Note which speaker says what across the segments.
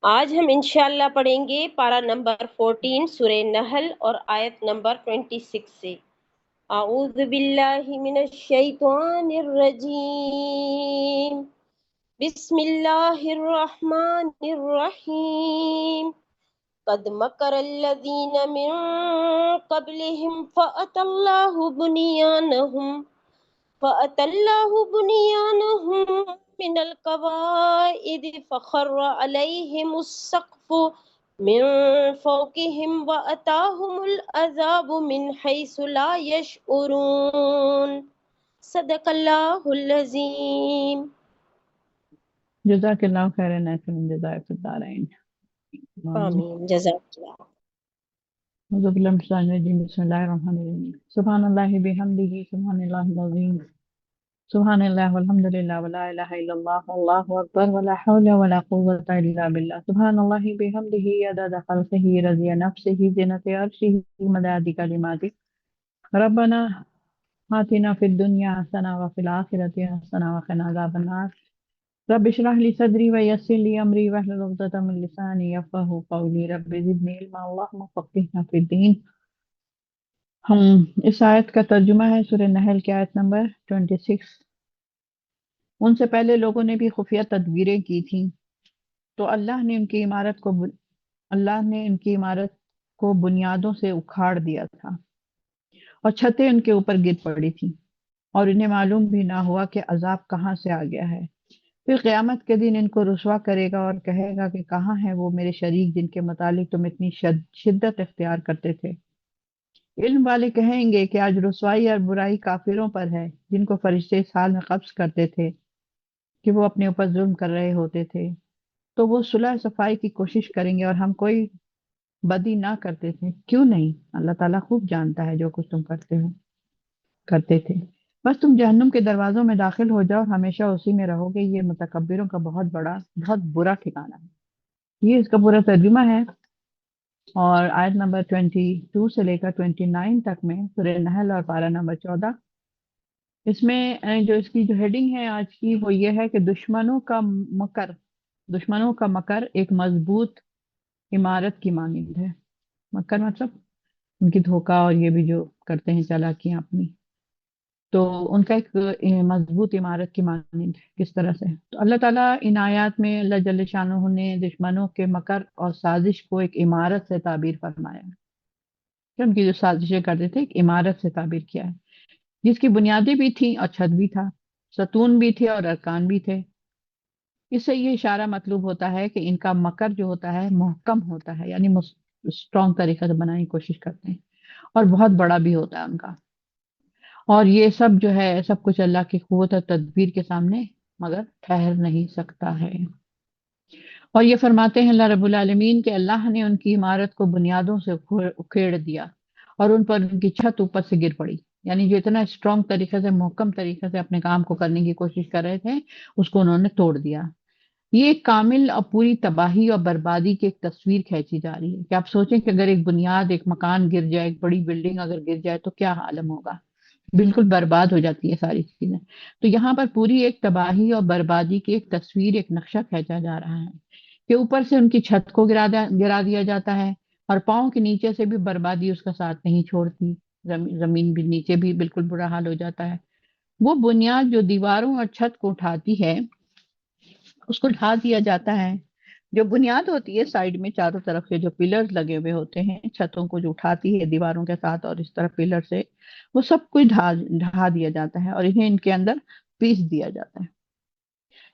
Speaker 1: آج ہم انشاءاللہ پڑھیں گے پارہ نمبر 14 سورہ نحل اور آیت نمبر 26 سے۔ اعوذ باللہ من الشیطان الرجیم، بسم اللہ الرحمن الرحیم۔ قد مکر الذین من قبلہم فأتى الله بنيانهم من القواعد فخر عليهم السقف من فوقهم وأتاهم العذاب من حيث لا يشعرون۔ صدق اللہ العظیم۔
Speaker 2: جزاک اللہ خیر ناصر جزائے فی الدارین۔
Speaker 1: آمین، جزاک اللہ۔
Speaker 2: اعوذ باللہ من الشیطان الرجیم، بسم اللہ الرحمن الرحیم۔ سبحان اللہ بحمدہ، سبحان اللہ العظیم، سبحان اللہ والحمد للہ ولا الہ الا اللہ واللہ اکبر ولا حول ولا قوة الا باللہ۔ سبحان اللہ بحمدہ عدد خلقہ رضی نفسہ زینت عرشہ مداد کلماتہ۔ ربنا آتنا فی الدنیا حسنہ وفی الآخرۃ حسنہ وقنا عذاب النار۔ رب اشرح لی صدری ویسر لی امری واحلل عقدۃ من لسانی یفقہوا قولی۔ رب زدنی علما اللہم فقہنا فی الدین۔ ہم اس آیت کا ترجمہ ہے سورہ نحل کی آیت نمبر 26۔ ان سے پہلے لوگوں نے بھی خفیہ تدبیریں کی تھیں تو اللہ نے ان کی عمارت کو بنیادوں سے اکھاڑ دیا تھا اور چھتیں ان کے اوپر گر پڑی تھیں اور انہیں معلوم بھی نہ ہوا کہ عذاب کہاں سے آ گیا ہے۔ پھر قیامت کے دن ان کو رسوا کرے گا اور کہے گا کہ کہاں ہیں وہ میرے شریک جن کے متعلق تم اتنی شدت اختیار کرتے تھے۔ علم والے کہیں گے کہ آج رسوائی اور برائی کافروں پر ہے جن کو فرشتے اس حال میں قبض کرتے تھے کہ وہ اپنے اوپر ظلم کر رہے ہوتے تھے، تو وہ صلح صفائی کی کوشش کریں گے اور ہم کوئی بدی نہ کرتے تھے، کیوں نہیں؟ اللہ تعالیٰ خوب جانتا ہے جو کچھ تم کرتے تھے، بس تم جہنم کے دروازوں میں داخل ہو جاؤ اور ہمیشہ اسی میں رہو گے، یہ متکبروں کا بہت برا ٹھکانہ ہے۔ یہ اس کا پورا ترجمہ ہے اور آیت نمبر 22 سے لے کر 29 تک میں سورہ نحل اور پارہ نمبر 14۔ اس میں جو اس کی جو ہیڈنگ ہے آج کی وہ یہ ہے کہ دشمنوں کا مکر ایک مضبوط عمارت کی مانند ہے۔ مکر مطلب ان کی دھوکہ اور یہ بھی جو کرتے ہیں چالاکیاں اپنی، تو ان کا ایک مضبوط عمارت کی مانند ہے۔ کس طرح سے؟ تو اللہ تعالیٰ ان آیات میں اللہ جل شانہ نے دشمنوں کے مکر اور سازش کو ایک عمارت سے تعبیر فرمایا ہے کہ ان کی جو سازشیں کرتے تھے ایک عمارت سے تعبیر کیا ہے جس کی بنیادیں بھی تھیں اور چھت بھی تھا، ستون بھی تھے اور ارکان بھی تھے۔ اس سے یہ اشارہ مطلوب ہوتا ہے کہ ان کا مکر جو ہوتا ہے محکم ہوتا ہے، یعنی اسٹرانگ طریقے سے بنانے کی کوشش کرتے ہیں اور بہت بڑا بھی ہوتا ہے ان کا، اور یہ سب جو ہے سب کچھ اللہ کی قوت اور تدبیر کے سامنے مگر ٹھہر نہیں سکتا ہے۔ اور یہ فرماتے ہیں اللہ رب العالمین کہ اللہ نے ان کی عمارت کو بنیادوں سے اکھیڑ دیا اور ان پر ان کی چھت اوپر سے گر پڑی، یعنی جو اتنا اسٹرانگ طریقے سے محکم طریقے سے اپنے کام کو کرنے کی کوشش کر رہے تھے اس کو انہوں نے توڑ دیا۔ یہ ایک کامل اور پوری تباہی اور بربادی کی ایک تصویر کھینچی جا رہی ہے کہ آپ سوچیں کہ اگر ایک بنیاد، ایک مکان گر جائے، ایک بڑی بلڈنگ اگر گر جائے تو کیا عالم ہوگا، بالکل برباد ہو جاتی ہے ساری چیزیں۔ تو یہاں پر پوری ایک تباہی اور بربادی کی ایک تصویر، ایک نقشہ کھینچا جا رہا ہے کہ اوپر سے ان کی چھت کو گرا دیا جاتا ہے اور پاؤں کے نیچے سے بھی بربادی اس کا ساتھ نہیں چھوڑتی، زمین بھی نیچے بھی بالکل برا حال ہو جاتا ہے۔ وہ بنیاد جو دیواروں اور چھت کو اٹھاتی ہے اس کو ڈھا دیا جاتا ہے۔ جو بنیاد ہوتی ہے سائیڈ میں چاروں طرف سے جو پلرز لگے ہوئے ہوتے ہیں چھتوں کو جو اٹھاتی ہے دیواروں کے ساتھ اور اس طرف پلر سے، وہ سب کچھ ڈھا دیا جاتا ہے اور انہیں ان کے اندر پیس دیا جاتا ہے،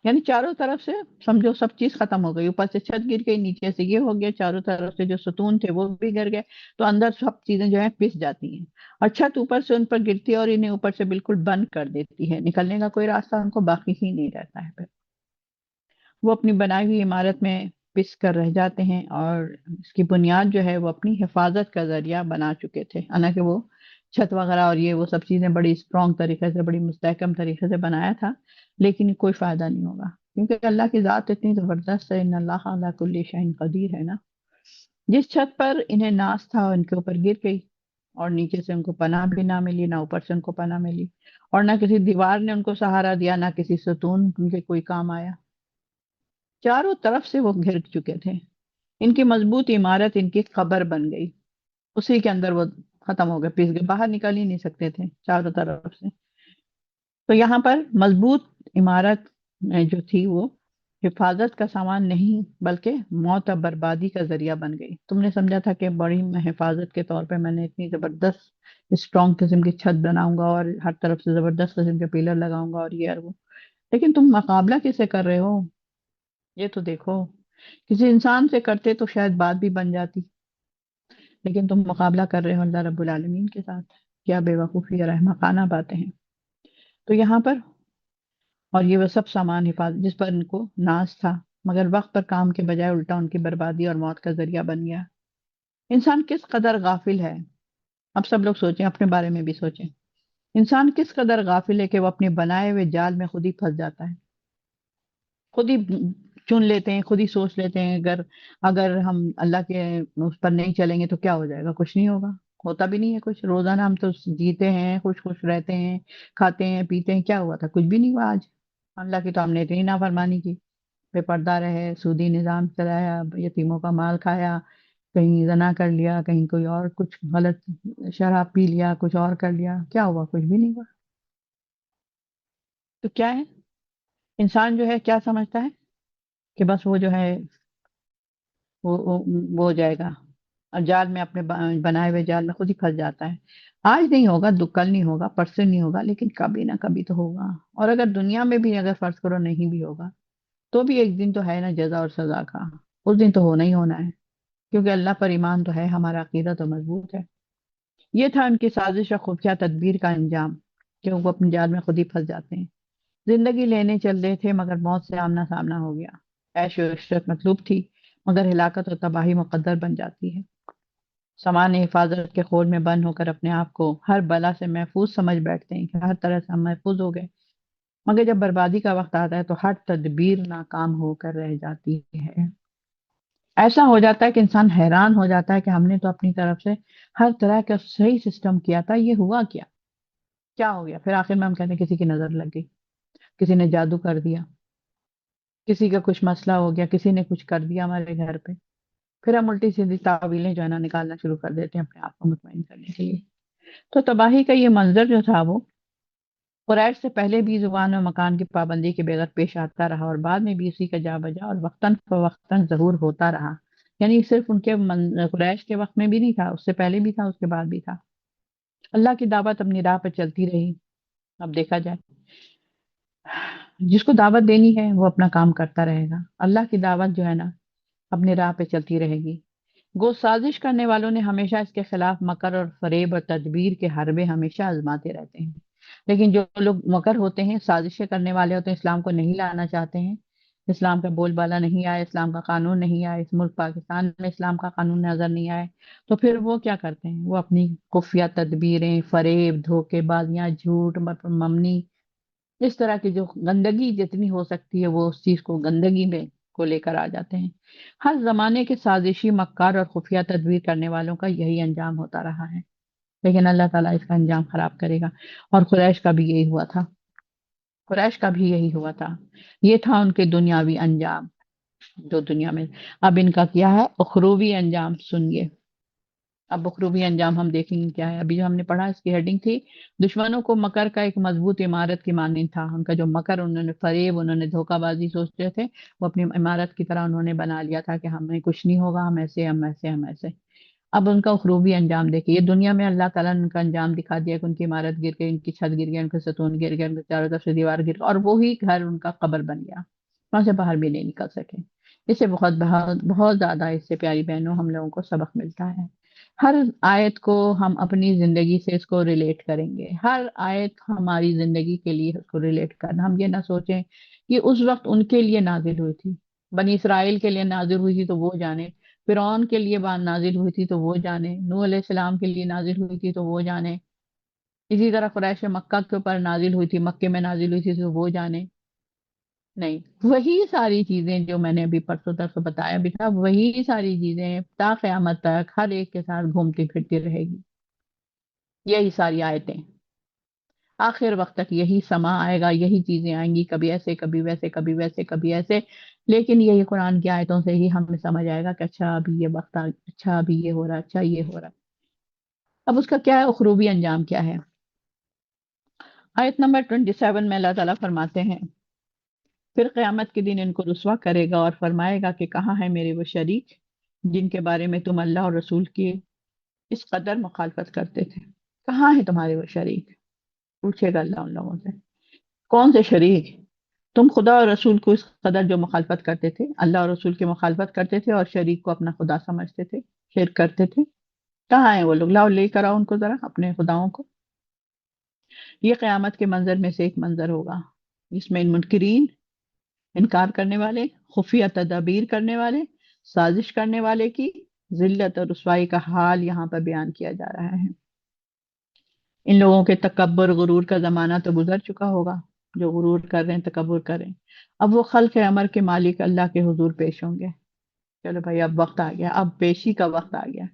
Speaker 2: یعنی چاروں طرف سے سمجھو سب چیز ختم ہو گئی، اوپر سے چھت گر گئی، نیچے سے یہ ہو گیا، چاروں طرف سے جو ستون تھے وہ بھی گر گئے، تو اندر سب چیزیں جو ہیں پس جاتی ہیں اور چھت اوپر سے ان پر گرتی ہے اور انہیں اوپر سے بالکل بند کر دیتی ہے، نکلنے کا کوئی راستہ ان کو باقی ہی نہیں رہتا ہے۔ پھر وہ اپنی بنائی ہوئی عمارت میں پس کر رہ جاتے ہیں اور اس کی بنیاد جو ہے وہ اپنی حفاظت کا ذریعہ بنا چکے تھے، حالانکہ وہ چھت وغیرہ اور یہ وہ سب چیزیں بڑی اسٹرانگ طریقے سے، بڑی مستحکم طریقے سے بنایا تھا، لیکن کوئی فائدہ نہیں ہوگا کیونکہ اللہ کی ذات اتنی زبردست ہے، ان اللہ علی کل شیء قدیر ہے نا۔ جس چھت پر انہیں ناز تھا ان کے اوپر گر گئی اور نیچے سے ان کو پناہ بھی نہ ملی، نہ اوپر سے ان کو پناہ ملی، اور نہ کسی دیوار نے ان کو سہارا دیا، نہ کسی ستون ان کے کوئی کام آیا۔ چاروں طرف سے وہ گھر چکے تھے، ان کی مضبوط عمارت ان کی قبر بن گئی، اسی کے اندر وہ ختم ہو گئے، پس گئے، باہر نکل ہی نہیں سکتے تھے چاروں طرف سے۔ تو یہاں پر مضبوط عمارت جو تھی وہ حفاظت کا سامان نہیں بلکہ موت اور بربادی کا ذریعہ بن گئی۔ تم نے سمجھا تھا کہ بڑی میں حفاظت کے طور پہ میں نے اتنی زبردست اسٹرانگ قسم کی چھت بناؤں گا اور ہر طرف سے زبردست قسم کے پیلر لگاؤں گا اور یہ اور وہ، لیکن تم مقابلہ کس سے کر رہے ہو؟ یہ تو دیکھو، کسی انسان سے کرتے تو شاید بات بھی بن جاتی، لیکن تم مقابلہ کر رہے ہو اللہ رب العالمین کے ساتھ۔ کیا بے وقوفی اور احمقانہ باتیں ہیں۔ تو یہاں پر، اور یہ وہ سب سامان حفاظت جس پر ان کو ناز تھا، مگر وقت پر کام کے بجائے الٹا ان کی بربادی اور موت کا ذریعہ بن گیا۔ انسان کس قدر غافل ہے، اب سب لوگ سوچیں، اپنے بارے میں بھی سوچیں، انسان کس قدر غافل ہے کہ وہ اپنے بنائے ہوئے جال میں خود ہی پھنس جاتا ہے، خود ہی چن لیتے ہیں، خود ہی سوچ لیتے ہیں اگر اگر ہم اللہ کے اس پر نہیں چلیں گے تو کیا ہو جائے گا، کچھ نہیں ہوگا، ہوتا بھی نہیں ہے کچھ، روزانہ ہم تو جیتے ہیں، خوش خوش رہتے ہیں، کھاتے ہیں پیتے ہیں، کیا ہوا تھا، کچھ بھی نہیں ہوا آج۔ اللہ کی تو ہم نے اتنی نافرمانی کی، بے پردہ رہے، سودی نظام چلایا، یتیموں کا مال کھایا، کہیں زنا کر لیا، کہیں کوئی اور کچھ غلط شراب پی لیا، کچھ اور کر لیا، کیا ہوا، کچھ بھی نہیں ہوا۔ تو کیا ہے، انسان جو ہے کیا سمجھتا ہے کہ بس وہ جو ہے وہ ہو جائے گا، اور جال میں اپنے بنائے ہوئے جال میں خود ہی پھنس جاتا ہے۔ آج نہیں ہوگا، کل نہیں ہوگا، پرسوں نہیں ہوگا، لیکن کبھی نہ کبھی تو ہوگا، اور اگر دنیا میں بھی اگر فرض کرو نہیں بھی ہوگا تو بھی ایک دن تو ہے نا جزا اور سزا کا، اس دن تو ہونا ہی ہونا ہے، کیونکہ اللہ پر ایمان تو ہے، ہمارا عقیدہ تو مضبوط ہے۔ یہ تھا ان کی سازش اور خفیہ تدبیر کا انجام کہ وہ اپنے جال میں خود ہی پھنس جاتے ہیں۔ زندگی لینے چل رہے تھے مگر موت سے آمنا سامنا ہو گیا، عیش و عشرت مطلوب تھی مگر ہلاکت اور تباہی مقدر بن جاتی ہے۔ سامان حفاظت کے خول میں بند ہو کر اپنے آپ کو ہر بلا سے محفوظ سمجھ بیٹھتے ہیں کہ ہر طرح سے ہم محفوظ ہو گئے، مگر جب بربادی کا وقت آتا ہے تو ہر تدبیر ناکام ہو کر رہ جاتی ہے۔ ایسا ہو جاتا ہے کہ انسان حیران ہو جاتا ہے کہ ہم نے تو اپنی طرف سے ہر طرح کا صحیح سسٹم کیا تھا، یہ ہوا کیا، کیا ہو گیا؟ پھر آخر میں ہم کہتے ہیں کسی کی نظر لگ گئی، کسی نے جادو کر دیا، کسی کا کچھ مسئلہ ہو گیا، کسی نے کچھ کر دیا ہمارے گھر پہ، پھر ہم الٹی سیدھی تعویلیں جو ہے نا نکالنا شروع کر دیتے ہیں اپنے آپ کو مطمئن کرنے کے لیے۔ تو تباہی کا یہ منظر جو تھا وہ قریش سے پہلے بھی زبان و مکان کی پابندی کے بغیر پیش آتا رہا، اور بعد میں بھی اسی کا جا بجا اور وقتاً فوقتاً ظہور ہوتا رہا، یعنی صرف ان کے قریش کے وقت میں بھی نہیں تھا، اس سے پہلے بھی تھا، اس کے بعد بھی تھا۔ اللہ کی دعوت اپنی راہ پہ چلتی رہی۔ اب دیکھا جائے، جس کو دعوت دینی ہے وہ اپنا کام کرتا رہے گا، اللہ کی دعوت جو ہے نا اپنی راہ پہ چلتی رہے گی۔ گو سازش کرنے والوں نے ہمیشہ اس کے خلاف مکر اور فریب اور تدبیر کے حربے ہمیشہ آزماتے رہتے ہیں، لیکن جو لوگ مکر ہوتے ہیں، سازشیں کرنے والے ہوتے ہیں، اسلام کو نہیں لانا چاہتے ہیں، اسلام کا بول بالا نہیں آئے، اسلام کا قانون نہیں آئے، اس ملک پاکستان میں اسلام کا قانون نظر نہیں آئے، تو پھر وہ کیا کرتے ہیں، وہ اپنی خفیہ تدبیریں، فریب، دھوکے بازیاں، جھوٹ، ممنی، اس طرح کی جو گندگی جتنی ہو سکتی ہے وہ اس چیز کو گندگی میں کو لے کر آ جاتے ہیں۔ ہر زمانے کے سازشی، مکار اور خفیہ تدبیر کرنے والوں کا یہی انجام ہوتا رہا ہے، لیکن اللہ تعالیٰ اس کا انجام خراب کرے گا، اور قریش کا بھی یہی ہوا تھا، قریش کا بھی یہی ہوا تھا، یہ تھا ان کے دنیاوی انجام جو دنیا میں۔ اب ان کا کیا ہے اخروی انجام سنیے۔ اب اخروی انجام ہم دیکھیں گے کیا ہے۔ ابھی جو ہم نے پڑھا اس کی ہیڈنگ تھی دشمنوں کو مکر کا ایک مضبوط عمارت کی مانند تھا، ان کا جو مکر، انہوں نے فریب، انہوں نے دھوکہ بازی سوچتے تھے، وہ اپنی عمارت کی طرح انہوں نے بنا لیا تھا کہ ہمیں کچھ نہیں ہوگا، ہم ایسے ہم ایسے ہم ایسے۔ اب ان کا اخروبی انجام دیکھیے، یہ دنیا میں اللہ تعالیٰ نے ان کا انجام دکھا دیا کہ ان کی عمارت گر گئی، ان کی چھت گر گئی، ان کے ستون گر گئے، ان کے چاروں طرف سے دیوار گر گئی، اور وہی گھر ان کا قبر بن گیا، وہاں سے باہر بھی نہیں نکل سکے۔ اس سے بہت بہت بہت زیادہ اس سے پیاری بہنوں ہم لوگوں کو سبق ملتا ہے۔ ہر آیت کو ہم اپنی زندگی سے اس کو ریلیٹ کریں گے، ہر آیت ہماری زندگی کے لیے اس کو ریلیٹ کرنا، ہم یہ نہ سوچیں کہ اس وقت ان کے لیے نازل ہوئی تھی، بنی اسرائیل کے لیے نازل ہوئی تھی تو وہ جانے، فرعون کے لیے بات نازل ہوئی تھی تو وہ جانے، نوح علیہ السلام کے لیے نازل ہوئی تھی تو وہ جانے، اسی طرح قریش مکہ کے اوپر نازل ہوئی تھی، مکے میں نازل ہوئی تھی تو وہ جانے، نہیں، وہی ساری چیزیں جو میں نے ابھی پرسوں تک بتایا بھی تھا، وہی ساری چیزیں تا قیامت تک ہر ایک کے ساتھ گھومتی پھرتی رہے گی، یہی ساری آیتیں۔ آخر وقت تک یہی سما آئے گا، یہی چیزیں آئیں گی، کبھی ایسے کبھی ویسے کبھی ویسے کبھی ایسے، لیکن یہی قرآن کی آیتوں سے ہی ہمیں سمجھ آئے گا کہ اچھا ابھی یہ وقت اچھا ابھی یہ ہو رہا، اچھا یہ ہو رہا۔ اب اس کا کیا ہے، اخروبی انجام کیا ہے؟ آیت نمبر 27 میں اللہ تعالیٰ فرماتے ہیں، پھر قیامت کے دن ان کو رسوا کرے گا اور فرمائے گا کہ کہاں ہے میرے وہ شریک جن کے بارے میں تم اللہ اور رسول کی اس قدر مخالفت کرتے تھے؟ کہاں ہے تمہارے وہ شریک؟ پوچھے گا اللہ ان لوگوں سے، کون سے شریک؟ تم خدا اور رسول کو اس قدر جو مخالفت کرتے تھے، اللہ اور رسول کی مخالفت کرتے تھے اور شریک کو اپنا خدا سمجھتے تھے، شرک کرتے تھے، کہاں ہیں وہ لوگ؟ لاؤ لے کر آؤ ان کو ذرا، اپنے خداؤں کو۔ یہ قیامت کے منظر میں سے ایک منظر ہوگا جس میں ان منکرین، انکار کرنے والے، خفیہ تدابیر کرنے والے، سازش کرنے والے کی ذلت اور رسوائی کا حال یہاں پر بیان کیا جا رہا ہے۔ ان لوگوں کے تکبر غرور کا زمانہ تو گزر چکا ہوگا، جو غرور کر رہے ہیں، تکبر کر رہے ہیں۔ اب وہ خلق امر کے مالک اللہ کے حضور پیش ہوں گے۔ چلو بھائی اب وقت آ گیا، اب پیشی کا وقت آ گیا۔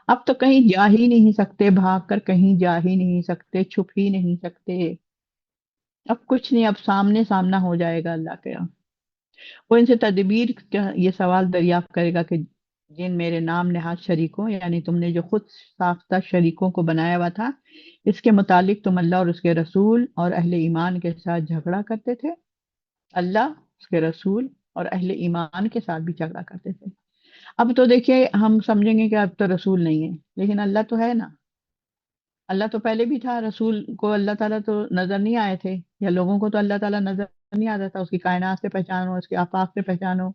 Speaker 2: اب تو کہیں جا ہی نہیں سکتے، بھاگ کر کہیں جا ہی نہیں سکتے، چھپ ہی نہیں سکتے، اب کچھ نہیں، اب سامنے سامنا ہو جائے گا اللہ کے۔ وہ ان سے تدبیر کا یہ سوال دریافت کرے گا کہ جن میرے نام نہاد شریکوں، یعنی تم نے جو خود ساختہ شریکوں کو بنایا ہوا تھا، اس کے متعلق تم اللہ اور اس کے رسول اور اہل ایمان کے ساتھ جھگڑا کرتے تھے۔ اللہ، اس کے رسول اور اہل ایمان کے ساتھ بھی جھگڑا کرتے تھے۔ اب تو دیکھیے ہم سمجھیں گے کہ اب تو رسول نہیں ہے، لیکن اللہ تو ہے نا، اللہ تو پہلے بھی تھا، رسول کو اللہ تعالیٰ تو نظر نہیں آئے تھے، یا لوگوں کو تو اللہ تعالیٰ نظر نہیں آتا تھا، اس کی کائنات سے پہچانو، اس کے آفاق سے پہچانو،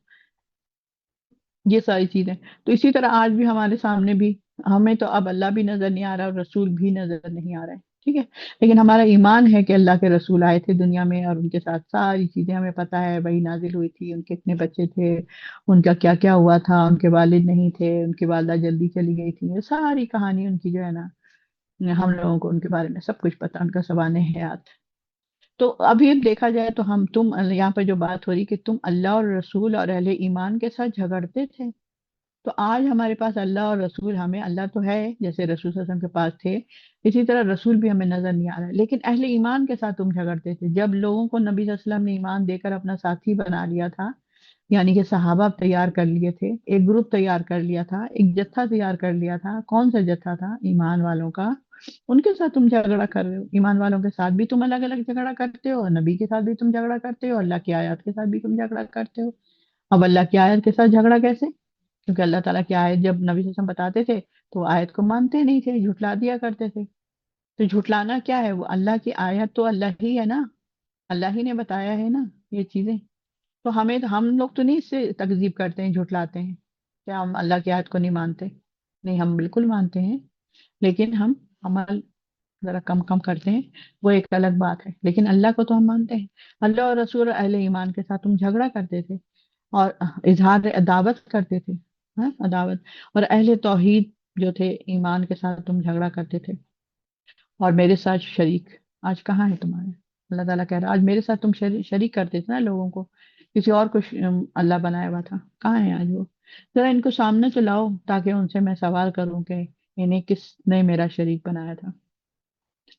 Speaker 2: یہ ساری چیزیں۔ تو اسی طرح آج بھی ہمارے سامنے بھی، ہمیں تو اب اللہ بھی نظر نہیں آ رہا اور رسول بھی نظر نہیں آ رہا ہے، ٹھیک ہے، لیکن ہمارا ایمان ہے کہ اللہ کے رسول آئے تھے دنیا میں اور ان کے ساتھ ساری چیزیں ہمیں پتہ ہے، وہی نازل ہوئی تھی، ان کے اتنے بچے تھے، ان کا کیا کیا ہوا تھا، ان کے والد نہیں تھے، ان کی والدہ جلدی چلی گئی تھی، یہ ساری کہانی ان کی جو ہے نا، ہم لوگوں کو ان کے بارے میں سب کچھ پتا، ان کا سوانح حیات۔ تو ابھی دیکھا جائے تو تم یہاں پہ جو بات ہو رہی کہ تم اللہ اور رسول اور اہل ایمان کے ساتھ جھگڑتے تھے، تو آج ہمارے پاس اللہ اور رسول، ہمیں اللہ تو ہے جیسے رسول صلی اللہ علیہ وسلم کے پاس تھے، اسی طرح رسول بھی ہمیں نظر نہیں آ رہا ہے، لیکن اہل ایمان کے ساتھ تم جھگڑتے تھے۔ جب لوگوں کو نبی صلی اللہ علیہ وسلم نے ایمان دے کر اپنا ساتھی بنا لیا تھا، یعنی کہ صحابہ تیار کر لیے تھے، ایک گروپ تیار کر لیا تھا، ایک جتھا تیار کر لیا تھا، کون سا جتھا تھا؟ ایمان والوں کا، ان کے ساتھ تم جھگڑا کر رہے ہو۔ ایمان والوں کے ساتھ بھی تم الگ الگ جھگڑا کرتے ہو، نبی کے ساتھ بھی تم جھگڑا کرتے ہو، اللہ کی آیات کے ساتھ بھی تم جھگڑا کرتے ہو۔ اب اللہ کی آیت کے ساتھ جھگڑا کیسے؟ کیونکہ اللہ تعالیٰ کی آیت جب نبی صلی اللہ علیہ وسلم بتاتے تھے تو وہ آیت کو مانتے نہیں تھے، جھٹلا دیا کرتے تھے۔ تو جھٹلانا کیا ہے؟ وہ اللہ کی آیت تو اللہ ہی ہے نا، اللہ ہی نے بتایا ہے نا یہ چیزیں، تو ہم لوگ تو نہیں اس سے تکذیب کرتے ہیں، جھٹلاتے ہیں کہ ہم اللہ کی آیت کو نہیں مانتے، نہیں، ہم بالکل مانتے ہیں، لیکن ہم عمل ذرا کم کم کرتے ہیں، وہ ایک الگ بات ہے، لیکن اللہ کو تو ہم مانتے ہیں۔ اللہ اور رسول اور اہل ایمان کے ساتھ تم جھگڑا کرتے تھے اور اظہار عداوت کرتے تھے، ہاں عداوت، اور اہل توحید جو تھے ایمان کے ساتھ تم جھگڑا کرتے تھے، اور میرے ساتھ شریک آج کہاں ہے تمہارے؟ اللہ تعالیٰ کہہ رہا ہے آج میرے ساتھ تم شریک کرتے تھے نا لوگوں کو، کسی اور کو اللہ بنایا ہوا تھا، کہاں ہے آج وہ؟ ذرا ان کو سامنے تو لاؤ تاکہ ان سے میں سوال کروں کہ انہیں کس نے میرا شریک بنایا تھا۔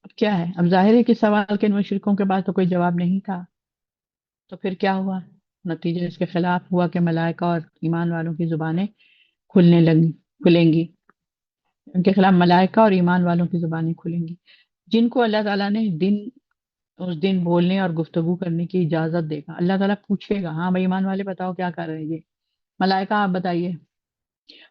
Speaker 2: اب کیا ہے؟ اب ظاہر ہے کہ سوال کے ان مشرکوں کے پاس تو کوئی جواب نہیں تھا، تو پھر کیا ہوا؟ نتیجہ اس کے خلاف ہوا کہ ملائکہ اور ایمان والوں کی زبانیں کھلیں گی، ان کے خلاف ملائکہ اور ایمان والوں کی زبانیں کھلیں گی، جن کو اللہ تعالیٰ نے اس دن بولنے اور گفتگو کرنے کی اجازت دے گا۔ اللہ تعالیٰ پوچھے گا، ہاں بھائی ایمان والے بتاؤ کیا کر رہے ہیں یہ، ملائکہ آپ بتائیے،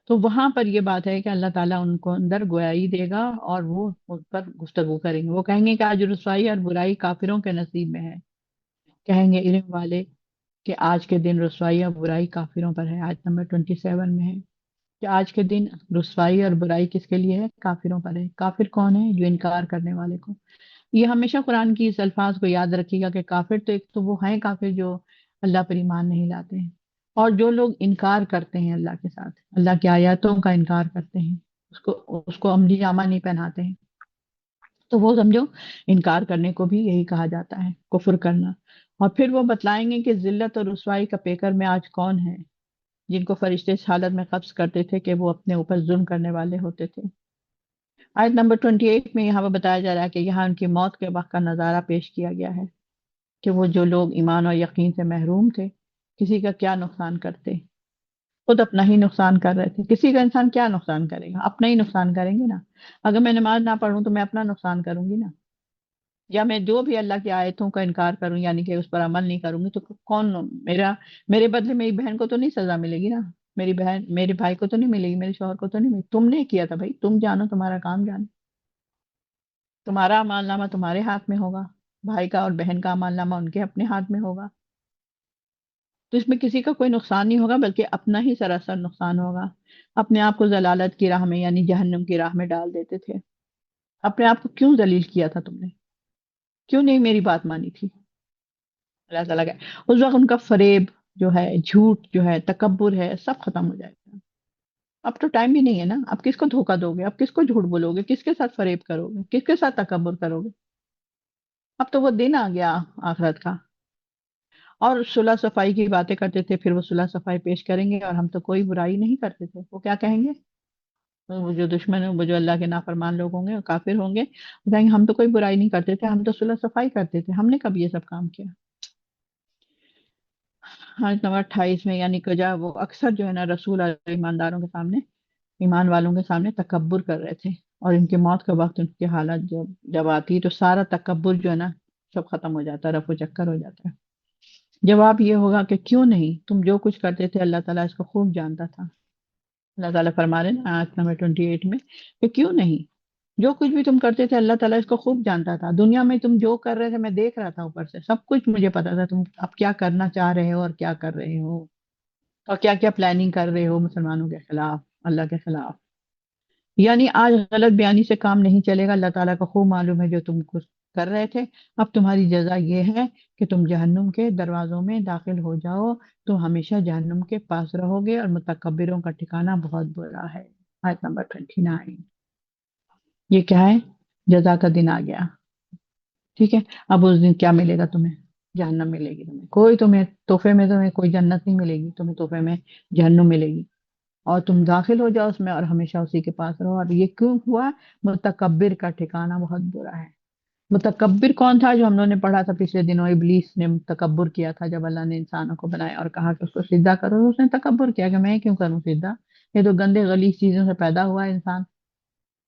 Speaker 2: تو وہاں پر یہ بات ہے کہ اللہ تعالیٰ ان کو اندر گویائی دے گا اور وہ اس پر گفتگو کریں گے، وہ کہیں گے کہ آج رسوائی اور برائی کافروں کے نصیب میں ہے، کہیں گے علم والے کہ آج کے دن رسوائی اور برائی کافروں پر ہے۔ آیت نمبر 27 میں ہے کہ آج کے دن رسوائی اور برائی کس کے لیے ہے؟ کافروں پر ہے۔ کافر کون ہے؟ جو انکار کرنے والے کو۔ یہ ہمیشہ قرآن کی اس الفاظ کو یاد رکھیے گا کہ کافر تو ایک تو وہ ہیں کافر جو اللہ پر ایمان نہیں لاتے ہیں، اور جو لوگ انکار کرتے ہیں اللہ کے ساتھ، اللہ کی آیاتوں کا انکار کرتے ہیں، اس کو عملی جامہ نہیں پہناتے ہیں، تو وہ سمجھو انکار کرنے کو بھی یہی کہا جاتا ہے، کفر کرنا۔ اور پھر وہ بتلائیں گے کہ ذلت اور رسوائی کا پیکر میں آج کون ہے، جن کو فرشتے اس حالت میں قبض کرتے تھے کہ وہ اپنے اوپر ظلم کرنے والے ہوتے تھے۔ آیت نمبر 28 میں یہاں پہ بتایا جا رہا ہے کہ یہاں ان کی موت کے وقت کا نظارہ پیش کیا گیا ہے کہ وہ جو لوگ ایمان اور یقین سے محروم تھے کسی کا کیا نقصان کرتے، خود اپنا ہی نقصان کر رہے تھے۔ کسی کا انسان کیا نقصان کرے گا؟ اپنا ہی نقصان کریں گے نا۔ اگر میں نماز نہ پڑھوں تو میں اپنا نقصان کروں گی نا، یا میں جو بھی اللہ کی آیتوں کا انکار کروں یعنی کہ اس پر عمل نہیں کروں گی تو کون میرے بدلے میری بہن کو تو نہیں سزا ملے گی نا، میری بہن میرے بھائی کو تو نہیں ملے گی، میرے شوہر کو تو نہیں ملے گی۔ تم نے کیا تھا بھائی، تم جانو، تمہارا کام جانو، تمہارا عمال نامہ تمہارے ہاتھ میں ہوگا، بھائی کا اور بہن کا عمال نامہ ان کے اپنے ہاتھ میں ہوگا، تو اس میں کسی کا کوئی نقصان نہیں ہوگا بلکہ اپنا ہی سراسر نقصان ہوگا۔ اپنے آپ کو ضلالت کی راہ میں یعنی جہنم کی راہ میں ڈال دیتے تھے۔ اپنے آپ کو کیوں ذلیل کیا تھا تم نے؟ کیوں نہیں میری بات مانی تھی؟ اللہ تعالیٰ کا اس وقت ان کا فریب جو ہے، جھوٹ جو ہے، تکبر ہے، سب ختم ہو جائے گا۔ اب تو ٹائم بھی نہیں ہے نا، اب کس کو دھوکہ دو گے؟ اب کس کو جھوٹ بولو گے؟ کس کے ساتھ فریب کرو گے؟ کس کے ساتھ تکبر کرو گے؟ اب تو وہ دن آ گیا آخرت کا۔ اور صلح صفائی کی باتیں کرتے تھے، پھر وہ صلح صفائی پیش کریں گے اور ہم تو کوئی برائی نہیں کرتے تھے، وہ کیا کہیں گے؟ وہ جو دشمن ہیں، وہ جو اللہ کے نافرمان لوگ ہوں گے، وہ کافر ہوں گے، وہ کہیں گے ہم تو کوئی برائی نہیں کرتے تھے، ہم تو صلح صفائی کرتے تھے، ہم نے کب یہ سب کام کیا؟ آیت نمبر 28 میں یعنی کہ وہ اکثر جو ہے نا رسول اور ایمانداروں کے سامنے، ایمان والوں کے سامنے تکبر کر رہے تھے، اور ان کے موت کے وقت ان کی حالت جب آتی ہے تو سارا تکبر جو ہے نا سب ختم ہو جاتا ہے، رفع چکر ہو جاتا ہے۔ جواب یہ ہوگا کہ کیوں نہیں، تم جو کچھ کرتے تھے اللہ تعالیٰ اس کو خوب جانتا تھا۔ اللہ تعالیٰ فرما رہے ہیں آیت نمبر 28 میں کہ کیوں نہیں، جو کچھ بھی تم کرتے تھے اللہ تعالیٰ اس کو خوب جانتا تھا۔ دنیا میں تم جو کر رہے تھے میں دیکھ رہا تھا، اوپر سے سب کچھ مجھے پتا تھا، تم اب کیا کرنا چاہ رہے ہو اور کیا کر رہے ہو، اور کیا کیا پلاننگ کر رہے ہو مسلمانوں کے خلاف، اللہ کے خلاف۔ یعنی آج غلط بیانی سے کام نہیں چلے گا، اللہ تعالیٰ کو خوب معلوم ہے جو تم کچھ کر رہے تھے۔ اب تمہاری جزا یہ ہے کہ تم جہنم کے دروازوں میں داخل ہو جاؤ، تم ہمیشہ جہنم کے پاس رہو گے، اور متکبروں کا ٹھکانہ بہت برا ہے۔ آیت نمبر 29، یہ کیا ہے؟ جزا کا دن آ گیا، ٹھیک ہے۔ اب اس دن کیا ملے گا تمہیں؟ جہنم ملے گی تمہیں، کوئی تمہیں تحفے میں، تمہیں کوئی جنت نہیں ملے گی، تمہیں تحفے میں جہنم ملے گی، اور تم داخل ہو جاؤ اس میں اور ہمیشہ اسی کے پاس رہو۔ اور یہ کیوں ہوا؟ متکبر کا ٹھکانہ بہت برا ہے۔ متکبر کون تھا؟ جو ہم لوگوں نے پڑھا تھا پچھلے دنوں، ابلیس نے تکبر کیا تھا جب اللہ نے انسانوں کو بنایا اور کہا کہ اس کو سجدہ کرو، تو اس نے تکبر کیا کہ میں کیوں کروں سجدہ، یہ تو گندے غلیظ چیزوں سے پیدا ہوا ہے انسان،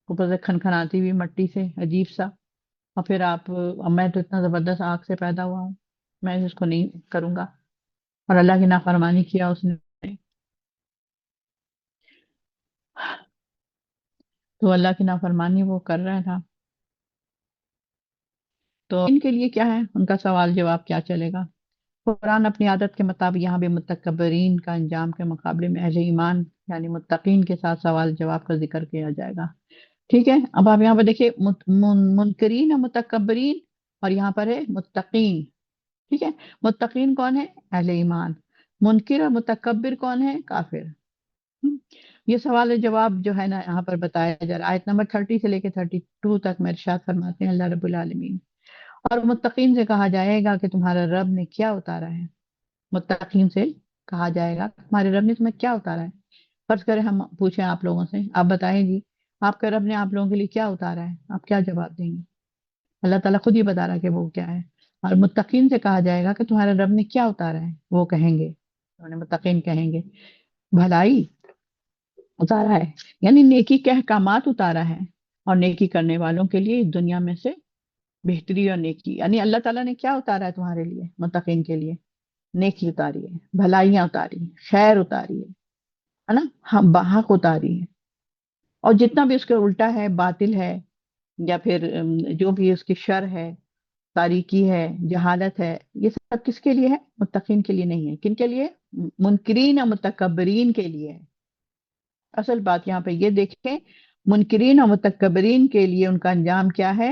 Speaker 2: اوپر سے کھنکھناتی ہوئی مٹی سے، عجیب سا، اور پھر میں تو اتنا زبردست آگ سے پیدا ہوا ہوں، میں اس کو نہیں کروں گا، اور اللہ کی نافرمانی کیا اس نے، تو اللہ کی نافرمانی وہ کر رہا تھا۔ تو ان کے لیے کیا ہے؟ ان کا سوال جواب کیا چلے گا؟ قرآن اپنی عادت کے مطابق یہاں بھی متکبرین کا انجام کے مقابلے میں اہل ایمان یعنی متقین کے ساتھ سوال جواب کا ذکر کیا جائے گا، ٹھیک ہے۔ اب آپ یہاں پر دیکھیے، منکرین اور متکبرین، اور یہاں پر ہے متقین، ٹھیک ہے۔ متقین کون ہے؟ اہل ایمان۔ منکر اور متکبر کون ہے؟ کافر۔ ہم، یہ سوال جواب جو ہے نا یہاں پر بتایا جا رہا ہے، آیت نمبر 30 سے لے کے 32 تک میں ارشاد فرماتے ہیں اللہ رب العالمین، اور متقین سے کہا جائے گا کہ تمہارا رب نے کیا اتارا ہے۔ متقین سے کہا جائے گا تمہارے رب نے تمہیں کیا اتارا ہے۔ فرض کریں ہم پوچھیں آپ لوگوں سے، آپ بتائیں جی آپ کے رب نے آپ لوگوں کے لیے کیا اتارا ہے، آپ کیا جواب دیں گے؟ اللہ تعالیٰ خود ہی بتا رہا ہے کہ وہ کیا ہے۔ اور متقین سے کہا جائے گا کہ تمہارے رب نے کیا اتارا ہے، وہ کہیں گے، متقین کہیں گے بھلائی اتارا ہے، یعنی نیکی کے احکامات اتارا ہے، اور نیکی کرنے والوں کے لیے اس دنیا میں سے بہتری اور نیکی، یعنی اللہ تعالیٰ نے کیا اتارا ہے تمہارے لیے، متقین کے لیے؟ نیکی اتاری ہے، بھلائیاں اتاری ہیں، خیر اتاری ہے نا، ہم حق اتاری ہے، اور جتنا بھی اس کے الٹا ہے، باطل ہے، یا پھر جو بھی اس کی شر ہے، تاریکی ہے، جہالت ہے، یہ سب کس کے لیے ہے؟ متقین کے لیے نہیں ہے، کن کے لیے؟ منکرین اور متکبرین کے لیے ہے۔ اصل بات یہاں پہ یہ دیکھیں، منکرین اور متکبرین کے لیے ان کا انجام کیا ہے؟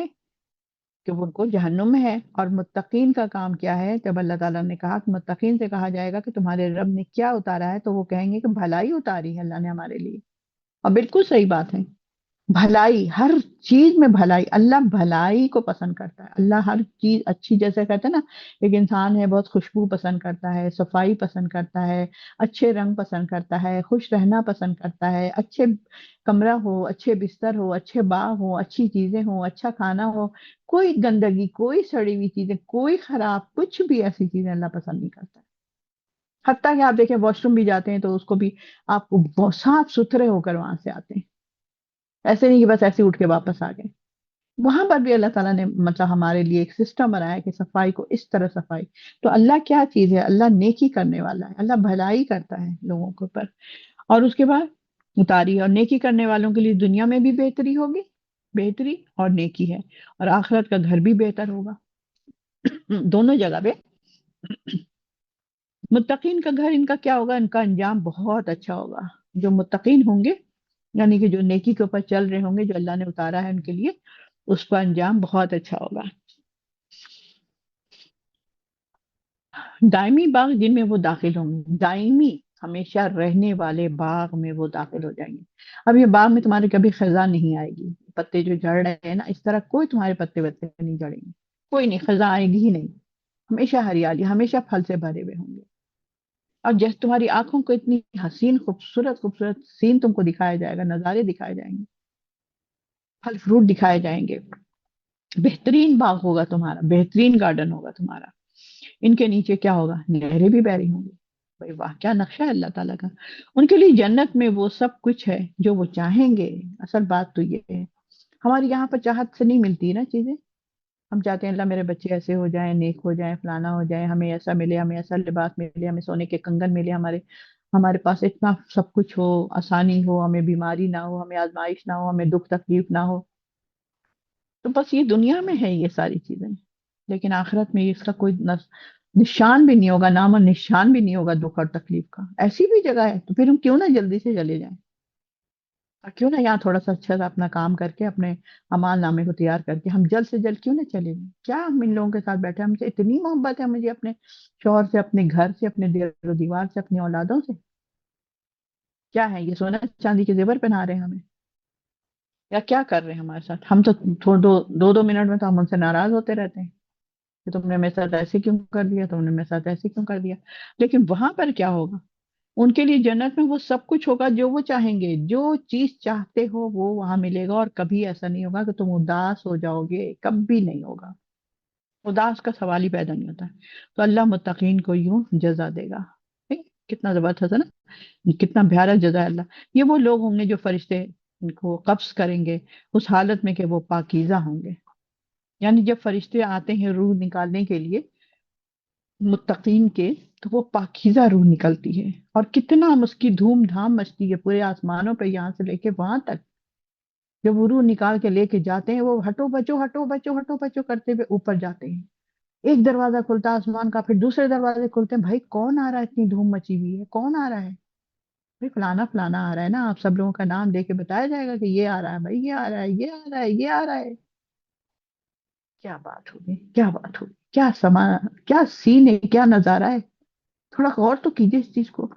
Speaker 2: کہ وہ ان کو جہنم میں ہے۔ اور متقین کا کام کیا ہے؟ جب اللہ تعالیٰ نے کہا کہ متقین سے کہا جائے گا کہ تمہارے رب نے کیا اتارا ہے، تو وہ کہیں گے کہ بھلائی اتاری ہے اللہ نے ہمارے لیے، اور بالکل صحیح بات ہے، بھلائی، ہر چیز میں بھلائی، اللہ بھلائی کو پسند کرتا ہے، اللہ ہر چیز اچھی، جیسے کہتے ہیں نا ایک انسان ہے بہت خوشبو پسند کرتا ہے، صفائی پسند کرتا ہے، اچھے رنگ پسند کرتا ہے، خوش رہنا پسند کرتا ہے، اچھے کمرہ ہو، اچھے بستر ہو، اچھے باغ ہو، اچھی چیزیں ہوں، اچھا کھانا ہو، کوئی گندگی، کوئی سڑی ہوئی چیزیں، کوئی خراب کچھ بھی ایسی چیزیں اللہ پسند نہیں کرتا ہے۔ حتیٰ کہ آپ دیکھیں واش روم بھی جاتے ہیں تو اس کو بھی آپ کو بہت صاف ستھرے ہو کر وہاں سے آتے ہیں، ایسے نہیں کہ بس ایسے اٹھ کے واپس آ گئے۔ وہاں پر بھی اللہ تعالیٰ نے مطلب ہمارے لیے ایک سسٹم بنایا ہے کہ صفائی کو اس طرح صفائی، تو اللہ کیا چیز ہے، اللہ نیکی کرنے والا ہے، اللہ بھلائی کرتا ہے لوگوں کے اوپر، اور اس کے بعد اتاری، اور نیکی کرنے والوں کے لیے دنیا میں بھی بہتری ہوگی، بہتری اور نیکی ہے، اور آخرت کا گھر بھی بہتر ہوگا، دونوں جگہ پہ۔ متقین کا گھر ان کا کیا ہوگا، ان کا انجام بہت اچھا ہوگا، جو متقین ہوں گے، یعنی کہ جو نیکی کے اوپر چل رہے ہوں گے، جو اللہ نے اتارا ہے ان کے لیے، اس کا انجام بہت اچھا ہوگا۔ دائمی باغ جن میں وہ داخل ہوں گے، دائمی ہمیشہ رہنے والے باغ میں وہ داخل ہو جائیں گے۔ اب یہ باغ میں تمہارے کبھی خزاں نہیں آئے گی، پتے جو جھڑ رہے ہیں نا اس طرح کوئی تمہارے پتے وتے نہیں جھڑیں گے، کوئی نہیں، خزاں آئے گی ہی نہیں، ہمیشہ ہریالی، ہمیشہ پھل سے بھرے ہوئے ہوں گے، اور جیسے تمہاری آنکھوں کو اتنی حسین خوبصورت خوبصورت سین تم کو دکھایا جائے گا، نظارے دکھائے جائیں گے، پھل فروٹ دکھائے جائیں گے، بہترین باغ ہوگا تمہارا، بہترین گارڈن ہوگا تمہارا، ان کے نیچے کیا ہوگا، نہریں بھی بہ رہی ہوں گی۔ بھائی واہ، کیا نقشہ ہے اللہ تعالیٰ کا، ان کے لیے جنت میں وہ سب کچھ ہے جو وہ چاہیں گے۔ اصل بات تو یہ ہے، ہماری یہاں پر چاہت سے نہیں ملتی نا چیزیں، ہم چاہتے ہیں اللہ میرے بچے ایسے ہو جائیں، نیک ہو جائیں، فلانا ہو جائے، ہمیں ایسا ملے، ہمیں ایسا لباس ملے، ہمیں سونے کے کنگن ملے، ہمارے پاس اتنا سب کچھ ہو، آسانی ہو، ہمیں بیماری نہ ہو، ہمیں آزمائش نہ ہو، ہمیں دکھ تکلیف نہ ہو، تو بس یہ دنیا میں ہے یہ ساری چیزیں، لیکن آخرت میں اس کا کوئی نشان بھی نہیں ہوگا، نام اور نشان بھی نہیں ہوگا دکھ اور تکلیف کا، ایسی بھی جگہ ہے، تو پھر ہم کیوں نہ جلدی سے چلے جائیں، اور کیوں نہ یہاں تھوڑا سا اچھا سا اپنا کام کر کے، اپنے اعمال نامے کو تیار کر کے ہم جلد سے جلد کیوں نہ چلے جائیں، کیا ہم ان لوگوں کے ساتھ بیٹھے، ہم سے اتنی محبت ہے مجھے اپنے شوہر سے، اپنے گھر سے، اپنے دیر و دیوار سے، اپنی اولادوں سے، کیا ہے یہ سونا چاندی کے زیور پہنا رہے ہیں ہمیں، یا کیا کر رہے ہیں ہمارے ساتھ، ہم تو تھوڑا دو منٹ میں تو ہم ان سے ناراض ہوتے رہتے ہیں کہ تم نے میرے ساتھ ایسے کیوں کر دیا، تم نے میرے ساتھ ایسے کیوں کر دیا، لیکن وہاں پر کیا ہوگا، ان کے لیے جنت میں وہ سب کچھ ہوگا جو وہ چاہیں گے، جو چیز چاہتے ہو وہ وہاں ملے گا، اور کبھی ایسا نہیں ہوگا کہ تم اداس ہو جاؤ گے، کبھی نہیں ہوگا، اداس کا سوال ہی پیدا نہیں ہوتا ہے، تو اللہ متقین کو یوں جزا دے گا، ٹھیک؟ کتنا زبردست ہے نا، کتنا پیارا جزا ہے اللہ، یہ وہ لوگ ہوں گے جو فرشتے ان کو قبض کریں گے اس حالت میں کہ وہ پاکیزہ ہوں گے، یعنی جب فرشتے آتے ہیں روح نکالنے کے لیے متقین کے، تو وہ پاکیزہ روح نکلتی ہے، اور کتنا اس کی دھوم دھام مچتی ہے پورے آسمانوں پہ، یہاں سے لے کے وہاں تک، جب وہ روح نکال کے لے کے جاتے ہیں، وہ ہٹو بچو ہٹو بچو ہٹو بچو کرتے ہوئے اوپر جاتے ہیں، ایک دروازہ کھلتا آسمان کا، پھر دوسرے دروازے کھلتے ہیں، بھائی کون آ رہا ہے، اتنی دھوم مچی ہوئی ہے، کون آ رہا ہے، بھائی فلانا فلانا آ رہا ہے نا، آپ سب لوگوں کا نام دے کے بتایا جائے گا کہ یہ آ رہا ہے، بھائی یہ آ رہا ہے، یہ آ رہا ہے، یہ آ رہا ہے، کیا بات ہوگی، کیا بات ہوگی، کیا سما، کیا سین ہے، کیا نظارہ ہے، تھوڑا غور تو کیجیے اس چیز کو،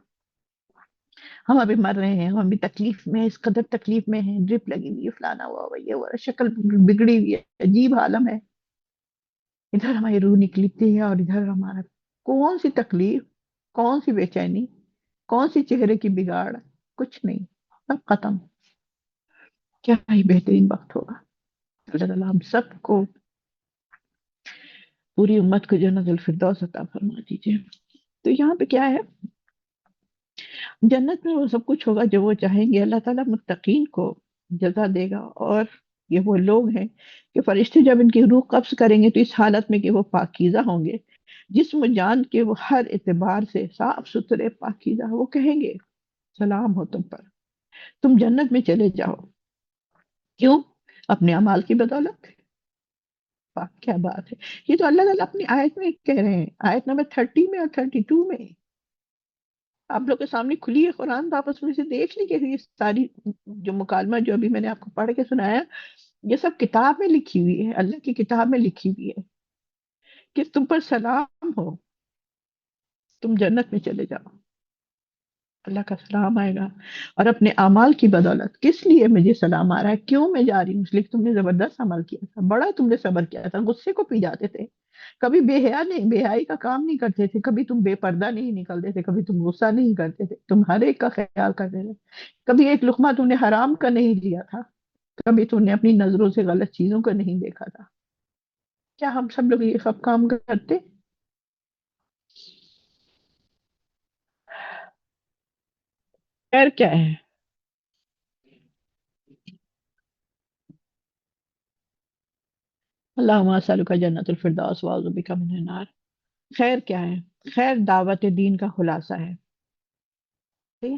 Speaker 2: ہم ابھی مر رہے ہیں، ہم ابھی تکلیف میں، اس قدر تکلیف میں ہیں، ڈرپ لگی ہوئی ہے، فلانا ہوا ہوا، یہ ہوا، شکل بگڑی ہوئی ہے، عجیب عالم ہے، ادھر ہماری روح نکلتی ہے اور ادھر ہمارا کون سی تکلیف، کون سی بے چینی، کون سی چہرے کی بگاڑ، کچھ نہیں، سب ختم، کیا ہی بہترین وقت ہوگا، اللہ تعالیٰ ہم سب کو، پوری امت کو جنت الفردوس عطا فرما دیجیے۔ تو یہاں پہ کیا ہے، جنت میں وہ سب کچھ ہوگا جو وہ چاہیں گے، اللہ تعالیٰ متقین کو جزا دے گا، اور یہ وہ لوگ ہیں کہ فرشتے جب ان کی روح قبض کریں گے تو اس حالت میں کہ وہ پاکیزہ ہوں گے، جسم و جان کے وہ ہر اعتبار سے صاف ستھرے پاکیزہ، وہ کہیں گے سلام ہو تم پر، تم جنت میں چلے جاؤ، کیوں؟ اپنے اعمال کی بدولت، کیا بات ہے، یہ تو اللہ تعالیٰ اپنی آیت میں کہہ رہے ہیں، آیت نمبر 30 میں اور 32 میں، آپ لوگ کے سامنے کھلی ہے قرآن، تو آپ اس میں سے دیکھ لیجیے کہ یہ ساری جو مکالمہ جو ابھی میں نے آپ کو پڑھ کے سنایا، یہ سب کتاب میں لکھی ہوئی ہے، اللہ کی کتاب میں لکھی ہوئی ہے کہ تم پر سلام ہو، تم جنت میں چلے جاؤ، اللہ کا سلام آئے گا، اور اپنے اعمال کی بدولت کس لیے مجھے سلام آ رہا ہے، کیوں میں جا رہی ہوں، اس لیے کہ تم نے زبردست عمل کیا تھا، بڑا تم نے صبر کیا تھا، غصے کو پی جاتے تھے، کبھی بے حیا نہیں، بے حیائی کا کام نہیں کرتے تھے، کبھی تم بے پردہ نہیں نکلتے تھے، کبھی تم غصہ نہیں کرتے تھے، تم ہر ایک کا خیال کرتے تھے، کبھی ایک لقمہ تم نے حرام کا نہیں لیا تھا، کبھی تم نے اپنی نظروں سے غلط چیزوں کو نہیں دیکھا تھا۔ کیا ہم سب لوگ یہ سب کام کرتے؟ خیر کیا ہے؟ اللہم اسألک جنت الفردوس واعوذ بک من النار۔ خیر کیا ہے؟ خیر دعوت دین کا خلاصہ ہے، ٹھیک ہے؟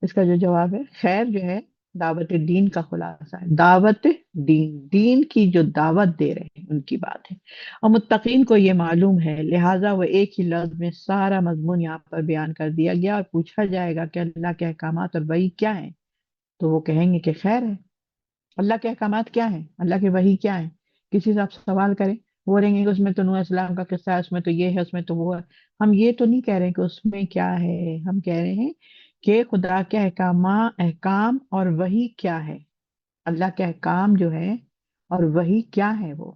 Speaker 2: اس کا جو جواب ہے، خیر جو ہے دعوت دین کا خلاصہ ہے، دعوت دین، دین کی جو دعوت دے رہے ہیں ان کی بات ہے، اور متقین کو یہ معلوم ہے، لہٰذا وہ ایک ہی لفظ میں سارا مضمون یہاں پر بیان کر دیا گیا، اور پوچھا جائے گا کہ اللہ کے احکامات اور وحی کیا ہیں، تو وہ کہیں گے کہ خیر ہے۔ اللہ کے احکامات کیا ہیں، اللہ کے وحی کیا ہے؟ کسی سے آپ سوال کریں، وہ رہیں گے کہ اس میں تو نوح اسلام کا قصہ ہے، اس میں تو یہ ہے، اس میں تو وہ ہے۔ ہم یہ تو نہیں کہہ رہے کہ اس میں کیا ہے، ہم کہہ رہے ہیں کہ خدا کے احکام اور وحی کیا ہے، اللہ کے احکام جو ہے اور وحی کیا ہے وہ،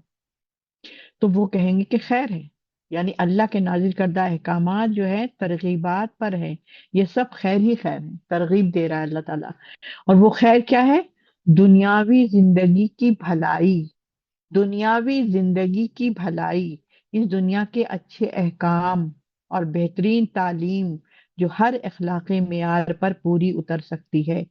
Speaker 2: تو وہ کہیں گے کہ خیر ہے، یعنی اللہ کے نازل کردہ احکامات جو ہے ترغیبات پر ہے، یہ سب خیر ہی خیر ہے، ترغیب دے رہا ہے اللہ تعالیٰ۔ اور وہ خیر کیا ہے؟ دنیاوی زندگی کی بھلائی، دنیاوی زندگی کی بھلائی، اس دنیا کے اچھے احکام اور بہترین تعلیم جو ہر اخلاقی معیار پر پوری اتر سکتی ہے۔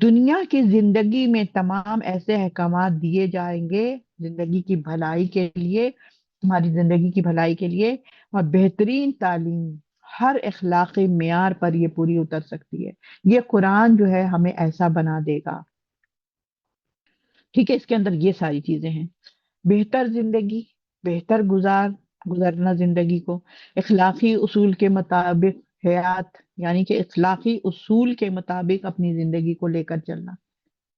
Speaker 2: دنیا کی زندگی میں تمام ایسے احکامات دیے جائیں گے زندگی کی بھلائی کے لیے، ہماری زندگی کی بھلائی کے لیے، اور بہترین تعلیم ہر اخلاقی معیار پر یہ پوری اتر سکتی ہے۔ یہ قرآن جو ہے ہمیں ایسا بنا دے گا، ٹھیک ہے؟ اس کے اندر یہ ساری چیزیں ہیں، بہتر زندگی، بہتر گزرنا زندگی کو، اخلاقی اصول کے مطابق حیات، یعنی کہ اخلاقی اصول کے مطابق اپنی زندگی کو لے کر چلنا۔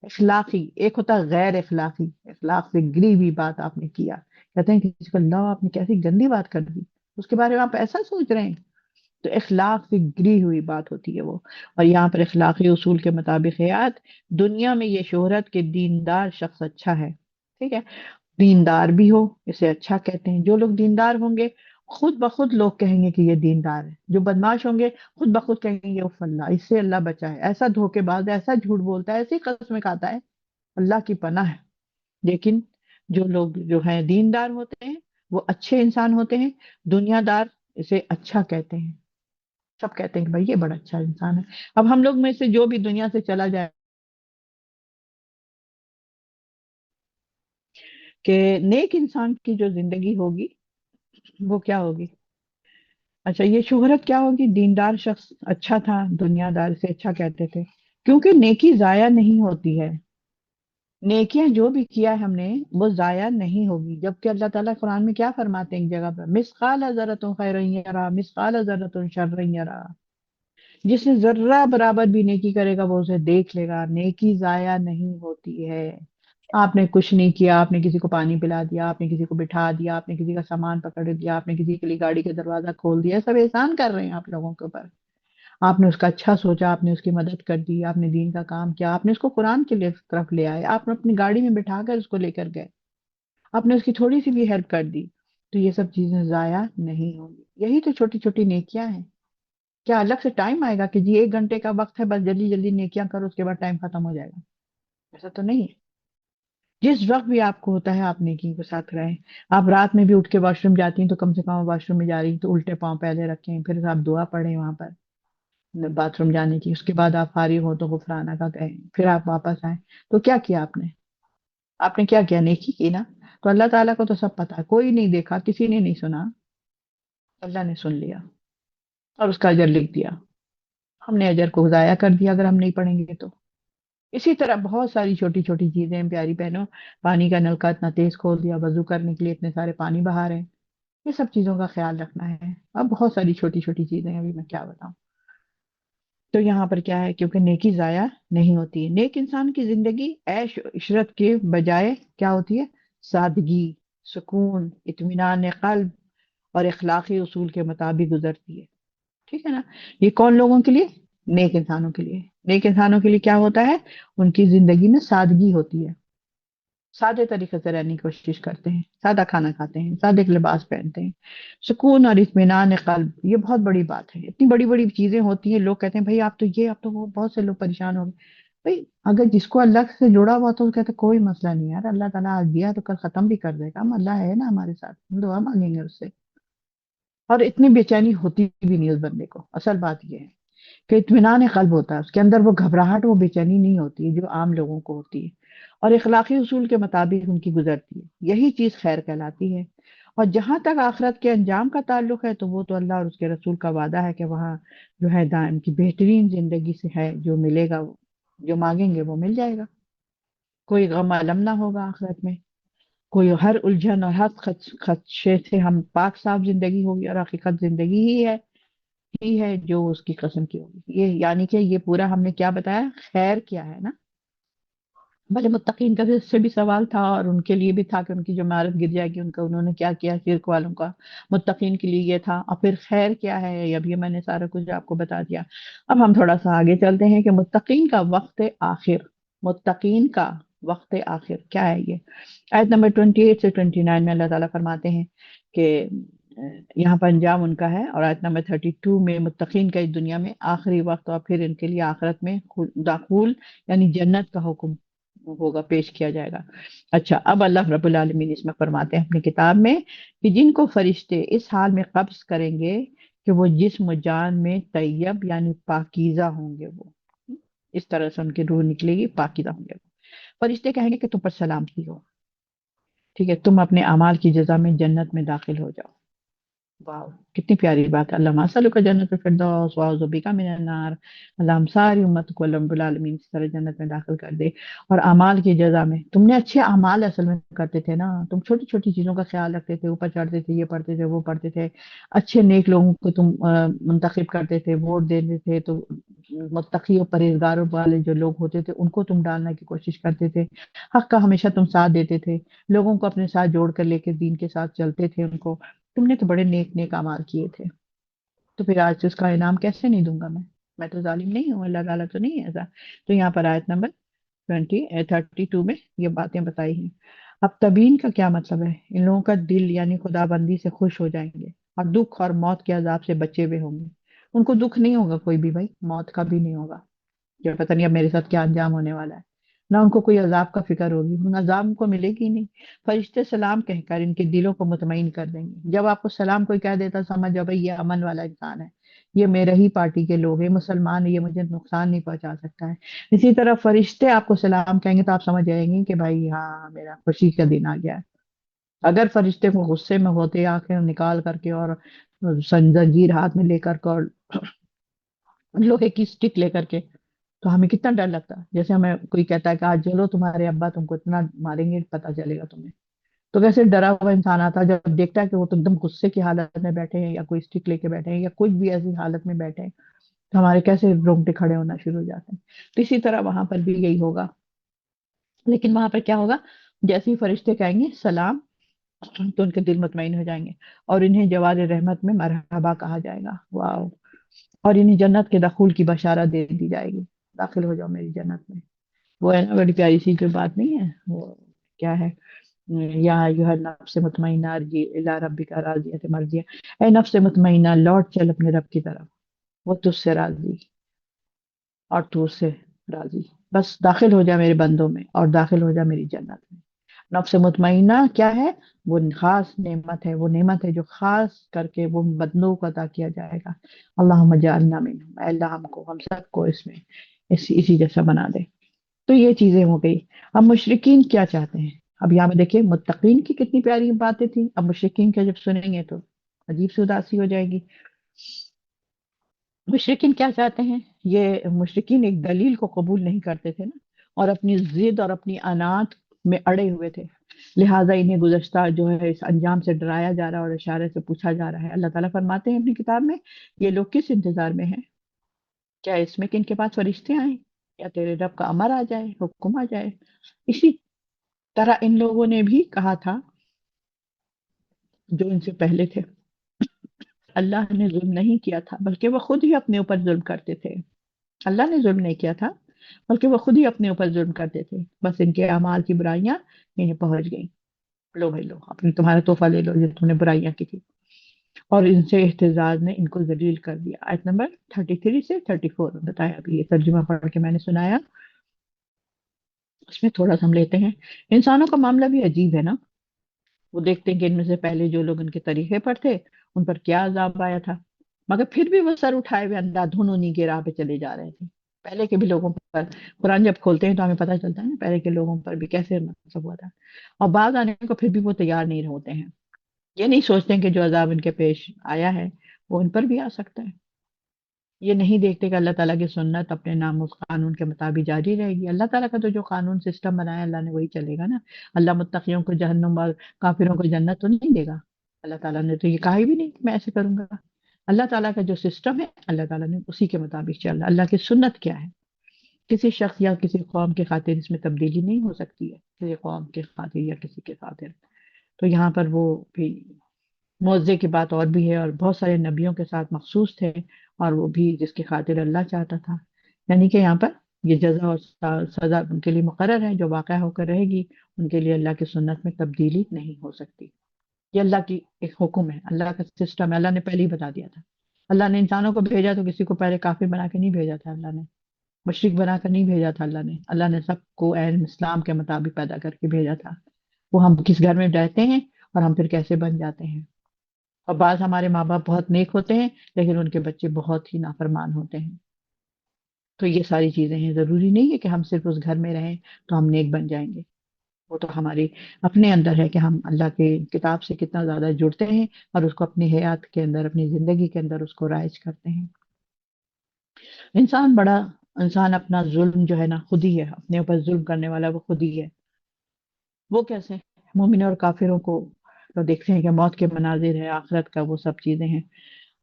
Speaker 2: اخلاقی ایک ہوتا ہے غیر اخلاقی، اخلاق سے گری ہوئی بات آپ نے کیا، کہتے ہیں کہ کسی کو اللہ آپ نے کیسی گندی بات کر دی، اس کے بارے میں آپ ایسا سوچ رہے ہیں، تو اخلاق سے گری ہوئی بات ہوتی ہے وہ۔ اور یہاں پر اخلاقی اصول کے مطابق حیات، دنیا میں یہ شہرت کہ دیندار شخص اچھا ہے، ٹھیک ہے؟ دیندار بھی ہو اسے اچھا کہتے ہیں، جو لوگ دیندار ہوں گے خود بخود لوگ کہیں گے کہ یہ دیندار ہے، جو بدماش ہوں گے خود بخود کہیں گے اف اللہ، اس سے اللہ بچائے، ایسا دھوکے باز ہے، ایسا جھوٹ بولتا ہے، ایسی قسمیں کھاتا ہے، اللہ کی پناہ ہے۔ لیکن جو لوگ جو ہیں دیندار ہوتے ہیں وہ اچھے انسان ہوتے ہیں، دنیا دار اسے اچھا کہتے ہیں، سب کہتے ہیں کہ بھائی یہ بڑا اچھا انسان ہے۔ اب ہم لوگ میں سے جو بھی دنیا سے چلا جائے کہ نیک انسان کی جو زندگی ہوگی وہ کیا ہوگی؟ اچھا یہ شہرت کیا ہوگی؟ دیندار شخص اچھا تھا، دنیا دار سے اچھا کہتے تھے، کیونکہ نیکی ضائع نہیں ہوتی ہے، نیکیاں جو بھی کیا ہے ہم نے وہ ضائع نہیں ہوگی، جبکہ اللہ تعالیٰ قرآن میں کیا فرماتے ہیں ایک جگہ پر، مثقال ذرۃ خیر یرا مثقال ذرۃ شر یرا، جس نے ذرہ برابر بھی نیکی کرے گا وہ اسے دیکھ لے گا، نیکی ضائع نہیں ہوتی ہے۔ آپ نے کچھ نہیں کیا، آپ نے کسی کو پانی پلا دیا، آپ نے کسی کو بٹھا دیا، آپ نے کسی کا سامان پکڑ دیا، آپ نے کسی کے لیے گاڑی کا دروازہ کھول دیا، سب احسان کر رہے ہیں آپ لوگوں کے اوپر، آپ نے اس کا اچھا سوچا، آپ نے اس کی مدد کر دی، آپ نے دین کا کام کیا، آپ نے اس کو قرآن کے لیے طرف لے آئے، آپ نے اپنی گاڑی میں بٹھا کر اس کو لے کر گئے، آپ نے اس کی تھوڑی سی بھی ہیلپ کر دی، تو یہ سب چیزیں ضائع نہیں ہوں گی، یہی تو چھوٹی چھوٹی نیکیاں ہیں۔ کیا الگ سے ٹائم آئے گا کہ جی 1 گھنٹے کا وقت ہے بس جلدی جلدی نیکیاں کرو اس کے بعد ٹائم ختم ہو جائے گا؟ ایسا تو نہیں ہے، جس وقت بھی آپ کو ہوتا ہے آپ نیکی کے ساتھ رہیں۔ آپ رات میں بھی اٹھ کے واش روم جاتی ہیں تو کم سے کم واش روم میں جا رہی ہیں تو الٹے پاؤں پہلے رکھیں، پھر آپ دعا پڑھیں وہاں پر باتھ روم جانے کی، اس کے بعد آپ فارغ ہو تو غفرانہ کا کہیں، پھر آپ واپس آئیں، تو کیا کیا آپ نے؟ آپ نے کیا کیا؟ نیکی کی نا؟ تو اللہ تعالیٰ کو تو سب پتا ہے، کوئی نہیں دیکھا، کسی نے نہیں سنا، اللہ نے سن لیا اور اس کا اجر لکھ دیا، ہم نے اجر کو ضائع کر دیا اگر ہم نہیں پڑھیں گے تو۔ اسی طرح بہت ساری چھوٹی چھوٹی چیزیں ہیں پیاری بہنوں، پانی کا نل کا اتنا تیز کھول دیا، وضو کرنے کے لیے اتنے سارے پانی بہا رہے ہیں، یہ سب چیزوں کا خیال رکھنا ہے۔ اب بہت ساری چھوٹی چھوٹی چیزیں ہیں، ابھی میں کیا بتاؤں۔ تو یہاں پر کیا ہے، کیونکہ نیکی ضائع نہیں ہوتی ہے، نیک انسان کی زندگی عیش و عشرت کے بجائے کیا ہوتی ہے؟ سادگی، سکون، اطمینان قلب اور اخلاقی اصول کے مطابق گزرتی ہے، ٹھیک ہے نا؟ یہ کون لوگوں کے لیے؟ نیک انسانوں کے لیے، نیک انسانوں کے لیے کیا ہوتا ہے؟ ان کی زندگی میں سادگی ہوتی ہے، سادے طریقے سے رہنے کی کوشش کرتے ہیں، سادہ کھانا کھاتے ہیں، سادے لباس پہنتے ہیں، سکون اور اطمینان قلب، یہ بہت بڑی بات ہے۔ اتنی بڑی بڑی چیزیں ہوتی ہیں، لوگ کہتے ہیں بھائی آپ تو یہ، آپ تو وہ، بہت سے لوگ پریشان ہو گئے۔ بھائی اگر جس کو اللہ سے جڑا ہوا تو کہتے ہیں کوئی مسئلہ نہیں یار، اللہ تعالیٰ آج دیا تو کل ختم بھی کر دے گا، ہم اللہ ہے نا ہمارے ساتھ، ہم دعا مانگیں گے اس سے۔ اور اتنی بے چینی ہوتی بھی نہیں اس بندے کو، اصل بات یہ ہے کہ اطمینان قلب ہوتا ہے اس کے اندر، وہ گھبراہٹ، وہ بے چینی نہیں ہوتی ہے جو عام لوگوں کو ہوتی ہے، اور اخلاقی اصول کے مطابق ان کی گزرتی ہے، یہی چیز خیر کہلاتی ہے۔ اور جہاں تک آخرت کے انجام کا تعلق ہے تو وہ تو اللہ اور اس کے رسول کا وعدہ ہے کہ وہاں جو ہے دائم کی بہترین زندگی سے ہے، جو ملے گا جو مانگیں گے وہ مل جائے گا، کوئی غم علم نہ ہوگا آخرت میں، کوئی ہر الجھن اور ہر خدشے سے ہم پاک صاف زندگی ہوگی، اور حقیقت زندگی ہی ہے جو اس کی قسم کی ہوگی۔ یہ یعنی کہ یہ پورا ہم نے کیا بتایا، خیر کیا ہے نا۔ بھلے متقین کا بھی اس سے بھی سوال تھا، اور ان کے لیے بھی تھا کہ ان کی جو عمارت گر جائے گی، ان کا انہوں نے کیا کیا شرک والوں کا، متقین کے لیے یہ تھا، اور پھر خیر کیا ہے، اب یہ میں نے سارا کچھ آپ کو بتا دیا۔ اب ہم تھوڑا سا آگے چلتے ہیں کہ متقین کا وقت آخر، متقین کا وقت آخر کیا ہے یہ؟ آیت نمبر 28 سے 29 میں اللہ تعالیٰ فرماتے ہیں کہ یہاں پر انجام ان کا ہے، اور آیت نمبر 32 میں متقین کا اس دنیا میں آخری وقت، اور پھر ان کے لیے آخرت میں داخول یعنی جنت کا حکم ہوگا، پیش کیا جائے گا۔ اچھا، اب اللہ رب العالمین اس میں فرماتے ہیں اپنی کتاب میں کہ جن کو فرشتے اس حال میں قبض کریں گے کہ وہ جسم و جان میں طیب یعنی پاکیزہ ہوں گے، وہ اس طرح سے ان کی روح نکلے گی، پاکیزہ ہوں گے۔ فرشتے کہیں گے کہ تم پر سلامتی ہو، ٹھیک ہے، تم اپنے اعمال کی جزا میں جنت میں داخل ہو جاؤ۔ واو، کتنی پیاری بات ہے، اللہ سالو کا جنت الفردوس واعوذ بک من النار۔ اللہ ہم ساری امت کو اللہ رب العالمین اس طرح جنت میں داخل کر دے۔ اور اعمال کی جزا میں تم نے اچھے اعمال اصل میں کرتے تھے نا، تم چھوٹی چھوٹی چیزوں کا خیال رکھتے تھے، اوپر چڑھتے تھے، یہ پڑھتے تھے، وہ پڑھتے تھے، اچھے نیک لوگوں کو تم منتخب کرتے تھے، ووٹ دیتے تھے، تو متقی اور پرہیزگاروں والے جو لوگ ہوتے تھے ان کو تم ڈالنے کی کوشش کرتے تھے، حق کا ہمیشہ تم ساتھ دیتے تھے، لوگوں کو اپنے ساتھ جوڑ کر لے کے دین کے ساتھ چلتے تھے، ان کو تم نے تو بڑے نیک نیک اعمال کیے تھے، تو پھر آج اس کا انعام کیسے نہیں دوں گا میں تو ظالم نہیں ہوں، اللہ تعالیٰ تو نہیں ہے ایسا۔ تو یہاں پر آیت نمبر 32 میں یہ باتیں بتائی ہیں۔ اب تبین کا کیا مطلب ہے؟ ان لوگوں کا دل یعنی خدا بندی سے خوش ہو جائیں گے، اور دکھ اور موت کے عذاب سے بچے ہوئے ہوں گے، ان کو دکھ نہیں ہوگا کوئی بھی، بھائی موت کا بھی نہیں ہوگا کہ پتہ نہیں اب میرے ساتھ کیا انجام ہونے والا ہے، نہ ان کو کوئی عذاب کا فکر ہوگی، ان عذاب ان کو ملے گی نہیں۔ فرشتے سلام کہہ کر ان کے دلوں کو مطمئن کر دیں گے۔ جب آپ کو سلام کوئی کہہ دیتا سمجھ جاؤ بھائی یہ امن والا انسان ہے، یہ میرے ہی پارٹی کے لوگ ہیں، مسلمان ہے، یہ مجھے نقصان نہیں پہنچا سکتا ہے۔ اسی طرح فرشتے آپ کو سلام کہیں گے تو آپ سمجھ جائیں گے کہ بھائی ہاں میرا خوشی کا دن آ گیا ہے۔ اگر فرشتے کو غصے میں ہوتے آنکھیں نکال کر کے اور زنجیر ہاتھ میں لے کر کے اور لوہے کی سٹک لے کر کے، تو ہمیں کتنا ڈر لگتا ہے، جیسے ہمیں کوئی کہتا ہے کہ آج چلو تمہارے ابا تم کو اتنا ماریں گے پتہ چلے گا تمہیں، تو کیسے ڈرا ہوا انسان آتا ہے جب دیکھتا ہے کہ وہ تو ایک دم غصے کی حالت میں بیٹھے ہیں، یا کوئی اسٹک لے کے بیٹھے ہیں، یا کچھ بھی ایسی حالت میں بیٹھے ہیں، تو ہمارے کیسے رونگٹے کھڑے ہونا شروع ہو جاتے ہیں۔ تو اسی طرح وہاں پر بھی یہی ہوگا، لیکن وہاں پر کیا ہوگا، جیسے ہی فرشتے کہیں گے سلام تو ان کے دل مطمئن ہو جائیں گے، اور انہیں جوار رحمت میں مرحبا کہا جائے گا، واو، اور انہیں جنت کے دخول کی بشارت دے دی جائے گی، داخل ہو جاؤ میری جنت میں۔ وہ ہے نا بڑی پیاری سی جو بات نہیں ہے، وہ کیا ہے، یا ایھا نفس مطمئنہ ارجعی الی ربک راضیۃ مرضیہ، اے نفس مطمئنہ لوٹ چل اپنے رب کی طرف، وہ تجھ سے راضی اور تو اس سے راضی، بس داخل ہو جا میرے بندوں میں اور داخل ہو جا میری جنت میں۔ نفس مطمئنہ کیا ہے؟ وہ خاص نعمت ہے، وہ نعمت ہے جو خاص کر کے وہ بندوں کو عطا کیا جائے گا۔ اللہم اجعلنا منہم، اے اللہ ہم سب کو اس میں اسی جیسا بنا دے۔ تو یہ چیزیں ہو گئی۔ اب مشرکین کیا چاہتے ہیں؟ اب یہاں پہ دیکھیں متقین کی کتنی پیاری باتیں تھیں، اب مشرکین کا جب سنیں گے تو عجیب سی اداسی ہو جائے گی۔ مشرکین کیا چاہتے ہیں؟ یہ مشرکین ایک دلیل کو قبول نہیں کرتے تھے نا، اور اپنی ضد اور اپنی عناد میں اڑے ہوئے تھے، لہٰذا انہیں گزشتہ جو ہے اس انجام سے ڈرایا جا رہا ہے اور اشارے سے پوچھا جا رہا ہے۔ اللہ تعالیٰ فرماتے ہیں اپنی کتاب میں، یہ لوگ کس انتظار میں ہیں؟ کیا اس میں کہ ان کے پاس فرشتے آئیں، یا تیرے رب کا امر آ جائے، حکم آ جائے؟ اسی طرح ان لوگوں نے بھی کہا تھا جو ان سے پہلے تھے، اللہ نے ظلم نہیں کیا تھا بلکہ وہ خود ہی اپنے اوپر ظلم کرتے تھے۔ اللہ نے ظلم نہیں کیا تھا، بلکہ وہ خود ہی اپنے اوپر ظلم کرتے تھے، بس ان کے اعمال کی برائیاں انہیں پہنچ گئیں۔ لو بھائی لو، اپنی تمہارا تحفہ لے لو جو تم نے برائیاں کی تھی، اور ان سے احتجاج نے ان کو ذلیل کر دیا۔ آیت نمبر 33 سے 34 میں بتایا، ابھی یہ ترجمہ پڑھ کے میں نے سنایا، اس میں تھوڑا سا ہم لیتے ہیں۔ انسانوں کا معاملہ بھی عجیب ہے نا، وہ دیکھتے ہیں کہ ان میں سے پہلے جو لوگ ان کے طریقے پر تھے ان پر کیا عذاب آیا تھا، مگر پھر بھی وہ سر اٹھائے ہوئے اندھا دھن انہیں کی راہ پہ چلے جا رہے تھے۔ پہلے کے بھی لوگوں پر قرآن جب کھولتے ہیں تو ہمیں پتہ چلتا ہے نا پہلے کے لوگوں پر بھی کیسے مطلب ہوا تھا، اور بعض آنے کو پھر بھی وہ تیار نہیں ہوتے ہیں، یہ نہیں سوچتے ہیں کہ جو عذاب ان کے پیش آیا ہے وہ ان پر بھی آ سکتا ہے۔ یہ نہیں دیکھتے کہ اللہ تعالیٰ کی سنت اپنے نام اس قانون کے مطابق جاری رہے گی۔ اللہ تعالیٰ کا تو جو قانون سسٹم بنایا اللہ نے وہی چلے گا نا۔ اللہ متقیوں کو جہنم اور کافروں کو جنت تو نہیں دے گا، اللہ تعالیٰ نے تو یہ کہا ہی بھی نہیں کہ میں ایسے کروں گا۔ اللہ تعالیٰ کا جو سسٹم ہے اللہ تعالیٰ نے اسی کے مطابق چلنا۔ اللہ کی سنت کیا ہے؟ کسی شخص یا کسی قوم کی خاطر اس میں تبدیلی نہیں ہو سکتی ہے، کسی قوم کی خاطر یا کسی کے خاطر۔ تو یہاں پر وہ بھی معوضے کی بات اور بھی ہے، اور بہت سارے نبیوں کے ساتھ مخصوص تھے، اور وہ بھی جس کی خاطر اللہ چاہتا تھا، یعنی کہ یہاں پر یہ جزا اور سزا ان کے لیے مقرر ہے جو واقع ہو کر رہے گی، ان کے لیے اللہ کی سنت میں تبدیلی نہیں ہو سکتی۔ یہ اللہ کی ایک حکم ہے، اللہ کا سسٹم ہے، اللہ نے پہلے ہی بتا دیا تھا۔ اللہ نے انسانوں کو بھیجا تو کسی کو پہلے کافر بنا کے نہیں بھیجا تھا، اللہ نے مشرک بنا کر نہیں بھیجا تھا، اللہ نے سب کو عین اسلام کے مطابق پیدا کر کے بھیجا تھا۔ وہ ہم کس گھر میں رہتے ہیں اور ہم پھر کیسے بن جاتے ہیں، اور بعض ہمارے ماں باپ بہت نیک ہوتے ہیں لیکن ان کے بچے بہت ہی نافرمان ہوتے ہیں۔ تو یہ ساری چیزیں ہیں، ضروری نہیں ہے کہ ہم صرف اس گھر میں رہیں تو ہم نیک بن جائیں گے، وہ تو ہماری اپنے اندر ہے کہ ہم اللہ کے کتاب سے کتنا زیادہ جڑتے ہیں اور اس کو اپنی حیات کے اندر، اپنی زندگی کے اندر اس کو رائج کرتے ہیں۔ انسان اپنا ظلم جو ہے نا خود ہی ہے، اپنے اوپر ظلم کرنے والا وہ خود ہی ہے۔ وہ کیسے؟ مومن اور کافروں کو تو دیکھتے ہیں کہ موت کے مناظر ہے، آخرت کا وہ سب چیزیں ہیں۔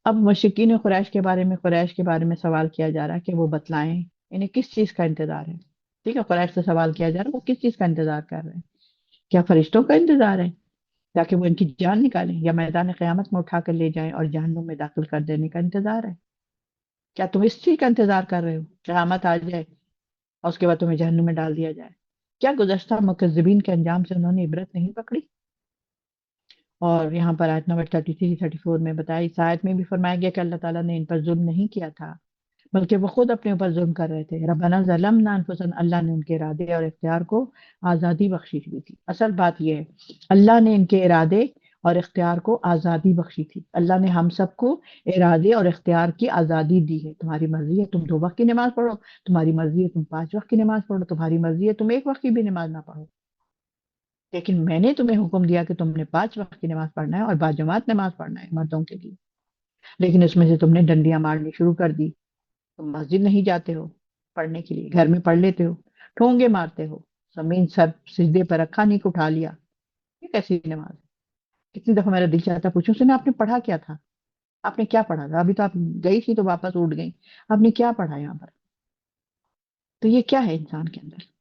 Speaker 2: اب مشرکین قریش کے بارے میں سوال کیا جا رہا ہے کہ وہ بتلائیں انہیں کس چیز کا انتظار ہے۔ ٹھیک ہے، قریش سے سوال کیا جا رہا ہے وہ کس چیز کا انتظار کر رہے ہیں؟ کیا فرشتوں کا انتظار ہے تاکہ وہ ان کی جان نکالیں، یا میدان قیامت میں اٹھا کر لے جائیں اور جہنم میں داخل کر دینے کا انتظار ہے؟ کیا تم اس چیز کا انتظار کر رہے ہو قیامت آ جائے اور اس کے بعد تمہیں جہنم میں ڈال دیا جائے؟ کیا گزشتہ مکذبین کے انجام سے انہوں نے عبرت نہیں پکڑی؟ اور یہاں پر آیت نمبر 33 34 میں بتایا، اس آیت میں بھی فرمایا گیا کہ اللہ تعالیٰ نے ان پر ظلم نہیں کیا تھا بلکہ وہ خود اپنے اوپر ظلم کر رہے تھے۔ ربنا ظلمنا انفسنا، اللہ نے ان کے ارادے اور اختیار کو آزادی بخشی ہوئی تھی۔ اصل بات یہ ہے، اللہ نے ان کے ارادے اور اختیار کو آزادی بخشی تھی۔ اللہ نے ہم سب کو ارادے اور اختیار کی آزادی دی ہے۔ تمہاری مرضی ہے تم 2 وقت کی نماز پڑھو، تمہاری مرضی ہے تم 5 وقت کی نماز پڑھو، تمہاری مرضی ہے تم 1 وقت کی بھی نماز نہ پڑھو، لیکن میں نے تمہیں حکم دیا کہ تم نے 5 وقت کی نماز پڑھنا ہے اور باجماعت نماز پڑھنا ہے مردوں کے لیے، لیکن اس میں سے تم نے ڈنڈیاں مارنی شروع کر دی۔ تم مسجد نہیں جاتے ہو پڑھنے کے لیے، گھر میں پڑھ لیتے ہو، ٹھونگے مارتے ہو، زمین سر سجدے پر رکھا نہیں کہ اٹھا لیا، یہ کیسی نماز ہے؟ کتنی دفعہ میرا دل چاہتا پوچھوں سے نا آپ نے پڑھا کیا تھا؟ آپ نے کیا پڑھا تھا؟ ابھی تو آپ گئی تھی تو واپس اٹھ گئی، آپ نے کیا پڑھا یہاں پر؟ تو یہ کیا ہے انسان کے اندر؟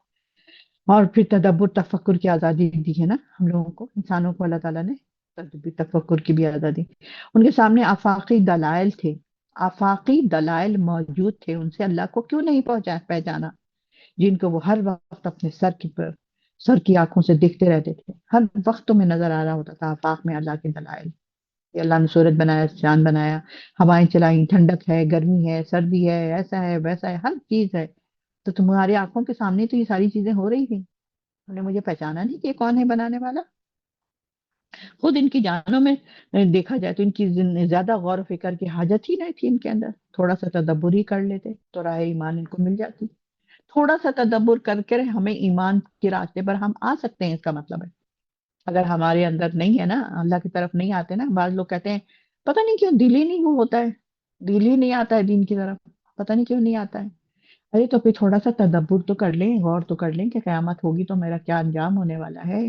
Speaker 2: اور پھر تدبر تفکر کی آزادی دی ہے نا ہم لوگوں کو، انسانوں کو اللہ تعالیٰ نے تدبر تفکر کی بھی آزادی۔ ان کے سامنے آفاقی دلائل تھے، آفاقی دلائل موجود تھے، ان سے اللہ کو کیوں نہیں پہچانا جن کو وہ ہر وقت اپنے سر کی آنکھوں سے دیکھتے رہتے تھے، ہر وقت تمہیں نظر آ رہا ہوتا تھا آفاق میں اللہ کے دلائل۔ کہ اللہ نے سورج بنایا، چاند بنایا، ہوائیں چلائیں، ٹھنڈک ہے، گرمی ہے، سردی ہے، ایسا ہے ویسا ہے، ہر چیز ہے، تو تمہاری آنکھوں کے سامنے تو یہ ساری چیزیں ہو رہی تھیں، انہوں نے مجھے پہچانا نہیں کہ یہ کون ہے بنانے والا؟ خود ان کی جانوں میں دیکھا جائے تو ان کی زیادہ غور و فکر کی حاجت ہی نہیں تھی ان کے اندر، تھوڑا سا تدبر ہی کر لیتے تو راہ ایمان ان کو مل جاتی۔ تھوڑا سا تدبر کر کے ہمیں ایمان کے راستے پر ہم آ سکتے ہیں، اس کا مطلب ہے اگر ہمارے اندر نہیں ہے نا، اللہ کی طرف نہیں آتے نا، بعض لوگ کہتے ہیں پتہ نہیں کیوں دل ہی نہیں وہ ہوتا ہے، دل ہی نہیں آتا ہے دین کی طرف، پتہ نہیں کیوں نہیں آتا ہے۔ ارے تو پھر تھوڑا سا تدبر تو کر لیں، غور تو کر لیں کہ قیامت ہوگی تو میرا کیا انجام ہونے والا ہے،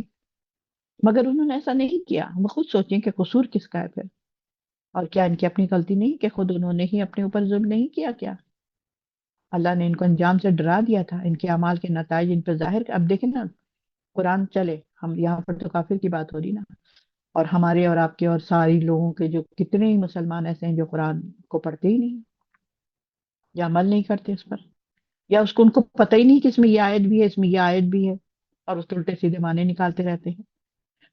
Speaker 2: مگر انہوں نے ایسا نہیں کیا۔ وہ خود سوچیں کہ قصور کس کا ہے پھر، اور کیا ان کی اپنی غلطی نہیں کہ خود انہوں نے ہی اپنے اوپر ظلم نہیں کیا کیا؟ اللہ نے ان کو انجام سے ڈرا دیا تھا، ان کے اعمال کے نتائج ان پہ ظاہر۔ اب دیکھیں نا، قرآن چلے، ہم یہاں پر تو کافر کی بات ہو رہی نا، اور ہمارے اور آپ کے اور ساری لوگوں کے جو کتنے ہی مسلمان ایسے ہیں جو قرآن کو پڑھتے ہی نہیں، یا عمل نہیں کرتے اس پر، یا اس کو ان کو پتہ ہی نہیں کہ اس میں یہ آیت بھی ہے، اس میں یہ آیت بھی ہے، اور اس کے الٹے سیدھے معنی نکالتے رہتے ہیں۔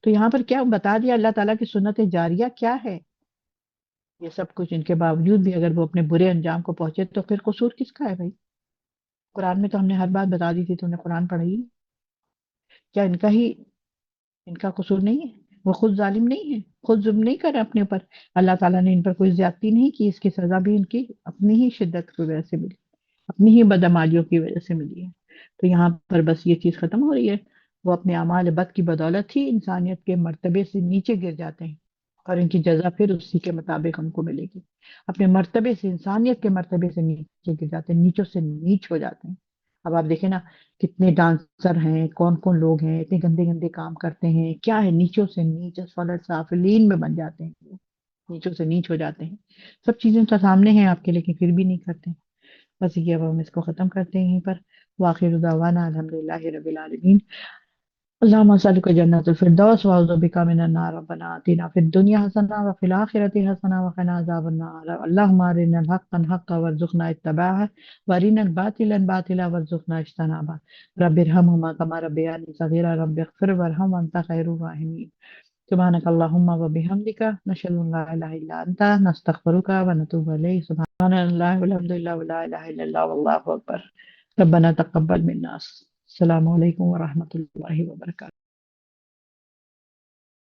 Speaker 2: تو یہاں پر کیا بتا دیا اللہ تعالیٰ کی سنت جاریہ کیا ہے؟ یہ سب کچھ ان کے باوجود بھی اگر وہ اپنے برے انجام کو پہنچے تو پھر قصور کس کا ہے بھائی؟ قرآن میں تو ہم نے ہر بات بتا دی تھی، تو نے قرآن پڑھی؟ کیا ان کا قصور نہیں ہے؟ وہ خود ظالم نہیں ہے؟ خود ظلم نہیں کر رہے اپنے اوپر؟ اللہ تعالیٰ نے ان پر کوئی زیادتی نہیں کی، اس کی سزا بھی ان کی اپنی ہی شدت کی وجہ سے ملی، اپنی ہی بدعمالیوں کی وجہ سے ملی ہے۔ تو یہاں پر بس یہ چیز ختم ہو رہی ہے، وہ اپنے اعمال بد کی بدولت ہی انسانیت کے مرتبے سے نیچے گر جاتے ہیں، اور ان کی جزا پھر اسی کے مطابق ہم کو ملے گی۔ اپنے مرتبے سے، انسانیت کے مرتبے سے نیچے گر جاتے ہیں، نیچوں سے نیچ ہو جاتے ہیں۔ اب آپ دیکھیں نا، کتنے ڈانسر ہیں، کون کون لوگ ہیں، اتنے گندے گندے کام کرتے ہیں، کیا ہے، نیچوں سے نیچ اسفلٹ سافلین میں بن جاتے ہیں وہ، نیچوں سے نیچ ہو جاتے ہیں۔ سب چیزیں تو سامنے ہیں آپ کے، لیکن پھر بھی نہیں کرتے۔ بس یہ اب ہم اس کو ختم کرتے ہیں یہیں پر۔ وآخر دعوانا الحمدللہ رب العالمین۔ اللهم اسألك جنة الفردوس واعوذ بك من النار، ربنا آتنا في الدنيا حسنة وفي الآخرة حسنة وقنا عذاب النار، اللهم أرنا الحق حقا وارزقنا اتباعه وأرنا الباطل باطلا وارزقنا اجتنابه، رب ارحمهما كما ربياني صغيرا، رب اغفر وارحم وأنت خير الراحمين، سبحانك اللهم وبحمدك نشهد أن لا إله إلا أنت نستغفرك ونتوب إليك، سبحان الله والحمد لله ولا إله إلا الله والله أكبر، ربنا تقبل منا، السلام علیکم ورحمۃ اللہ وبرکاتہ۔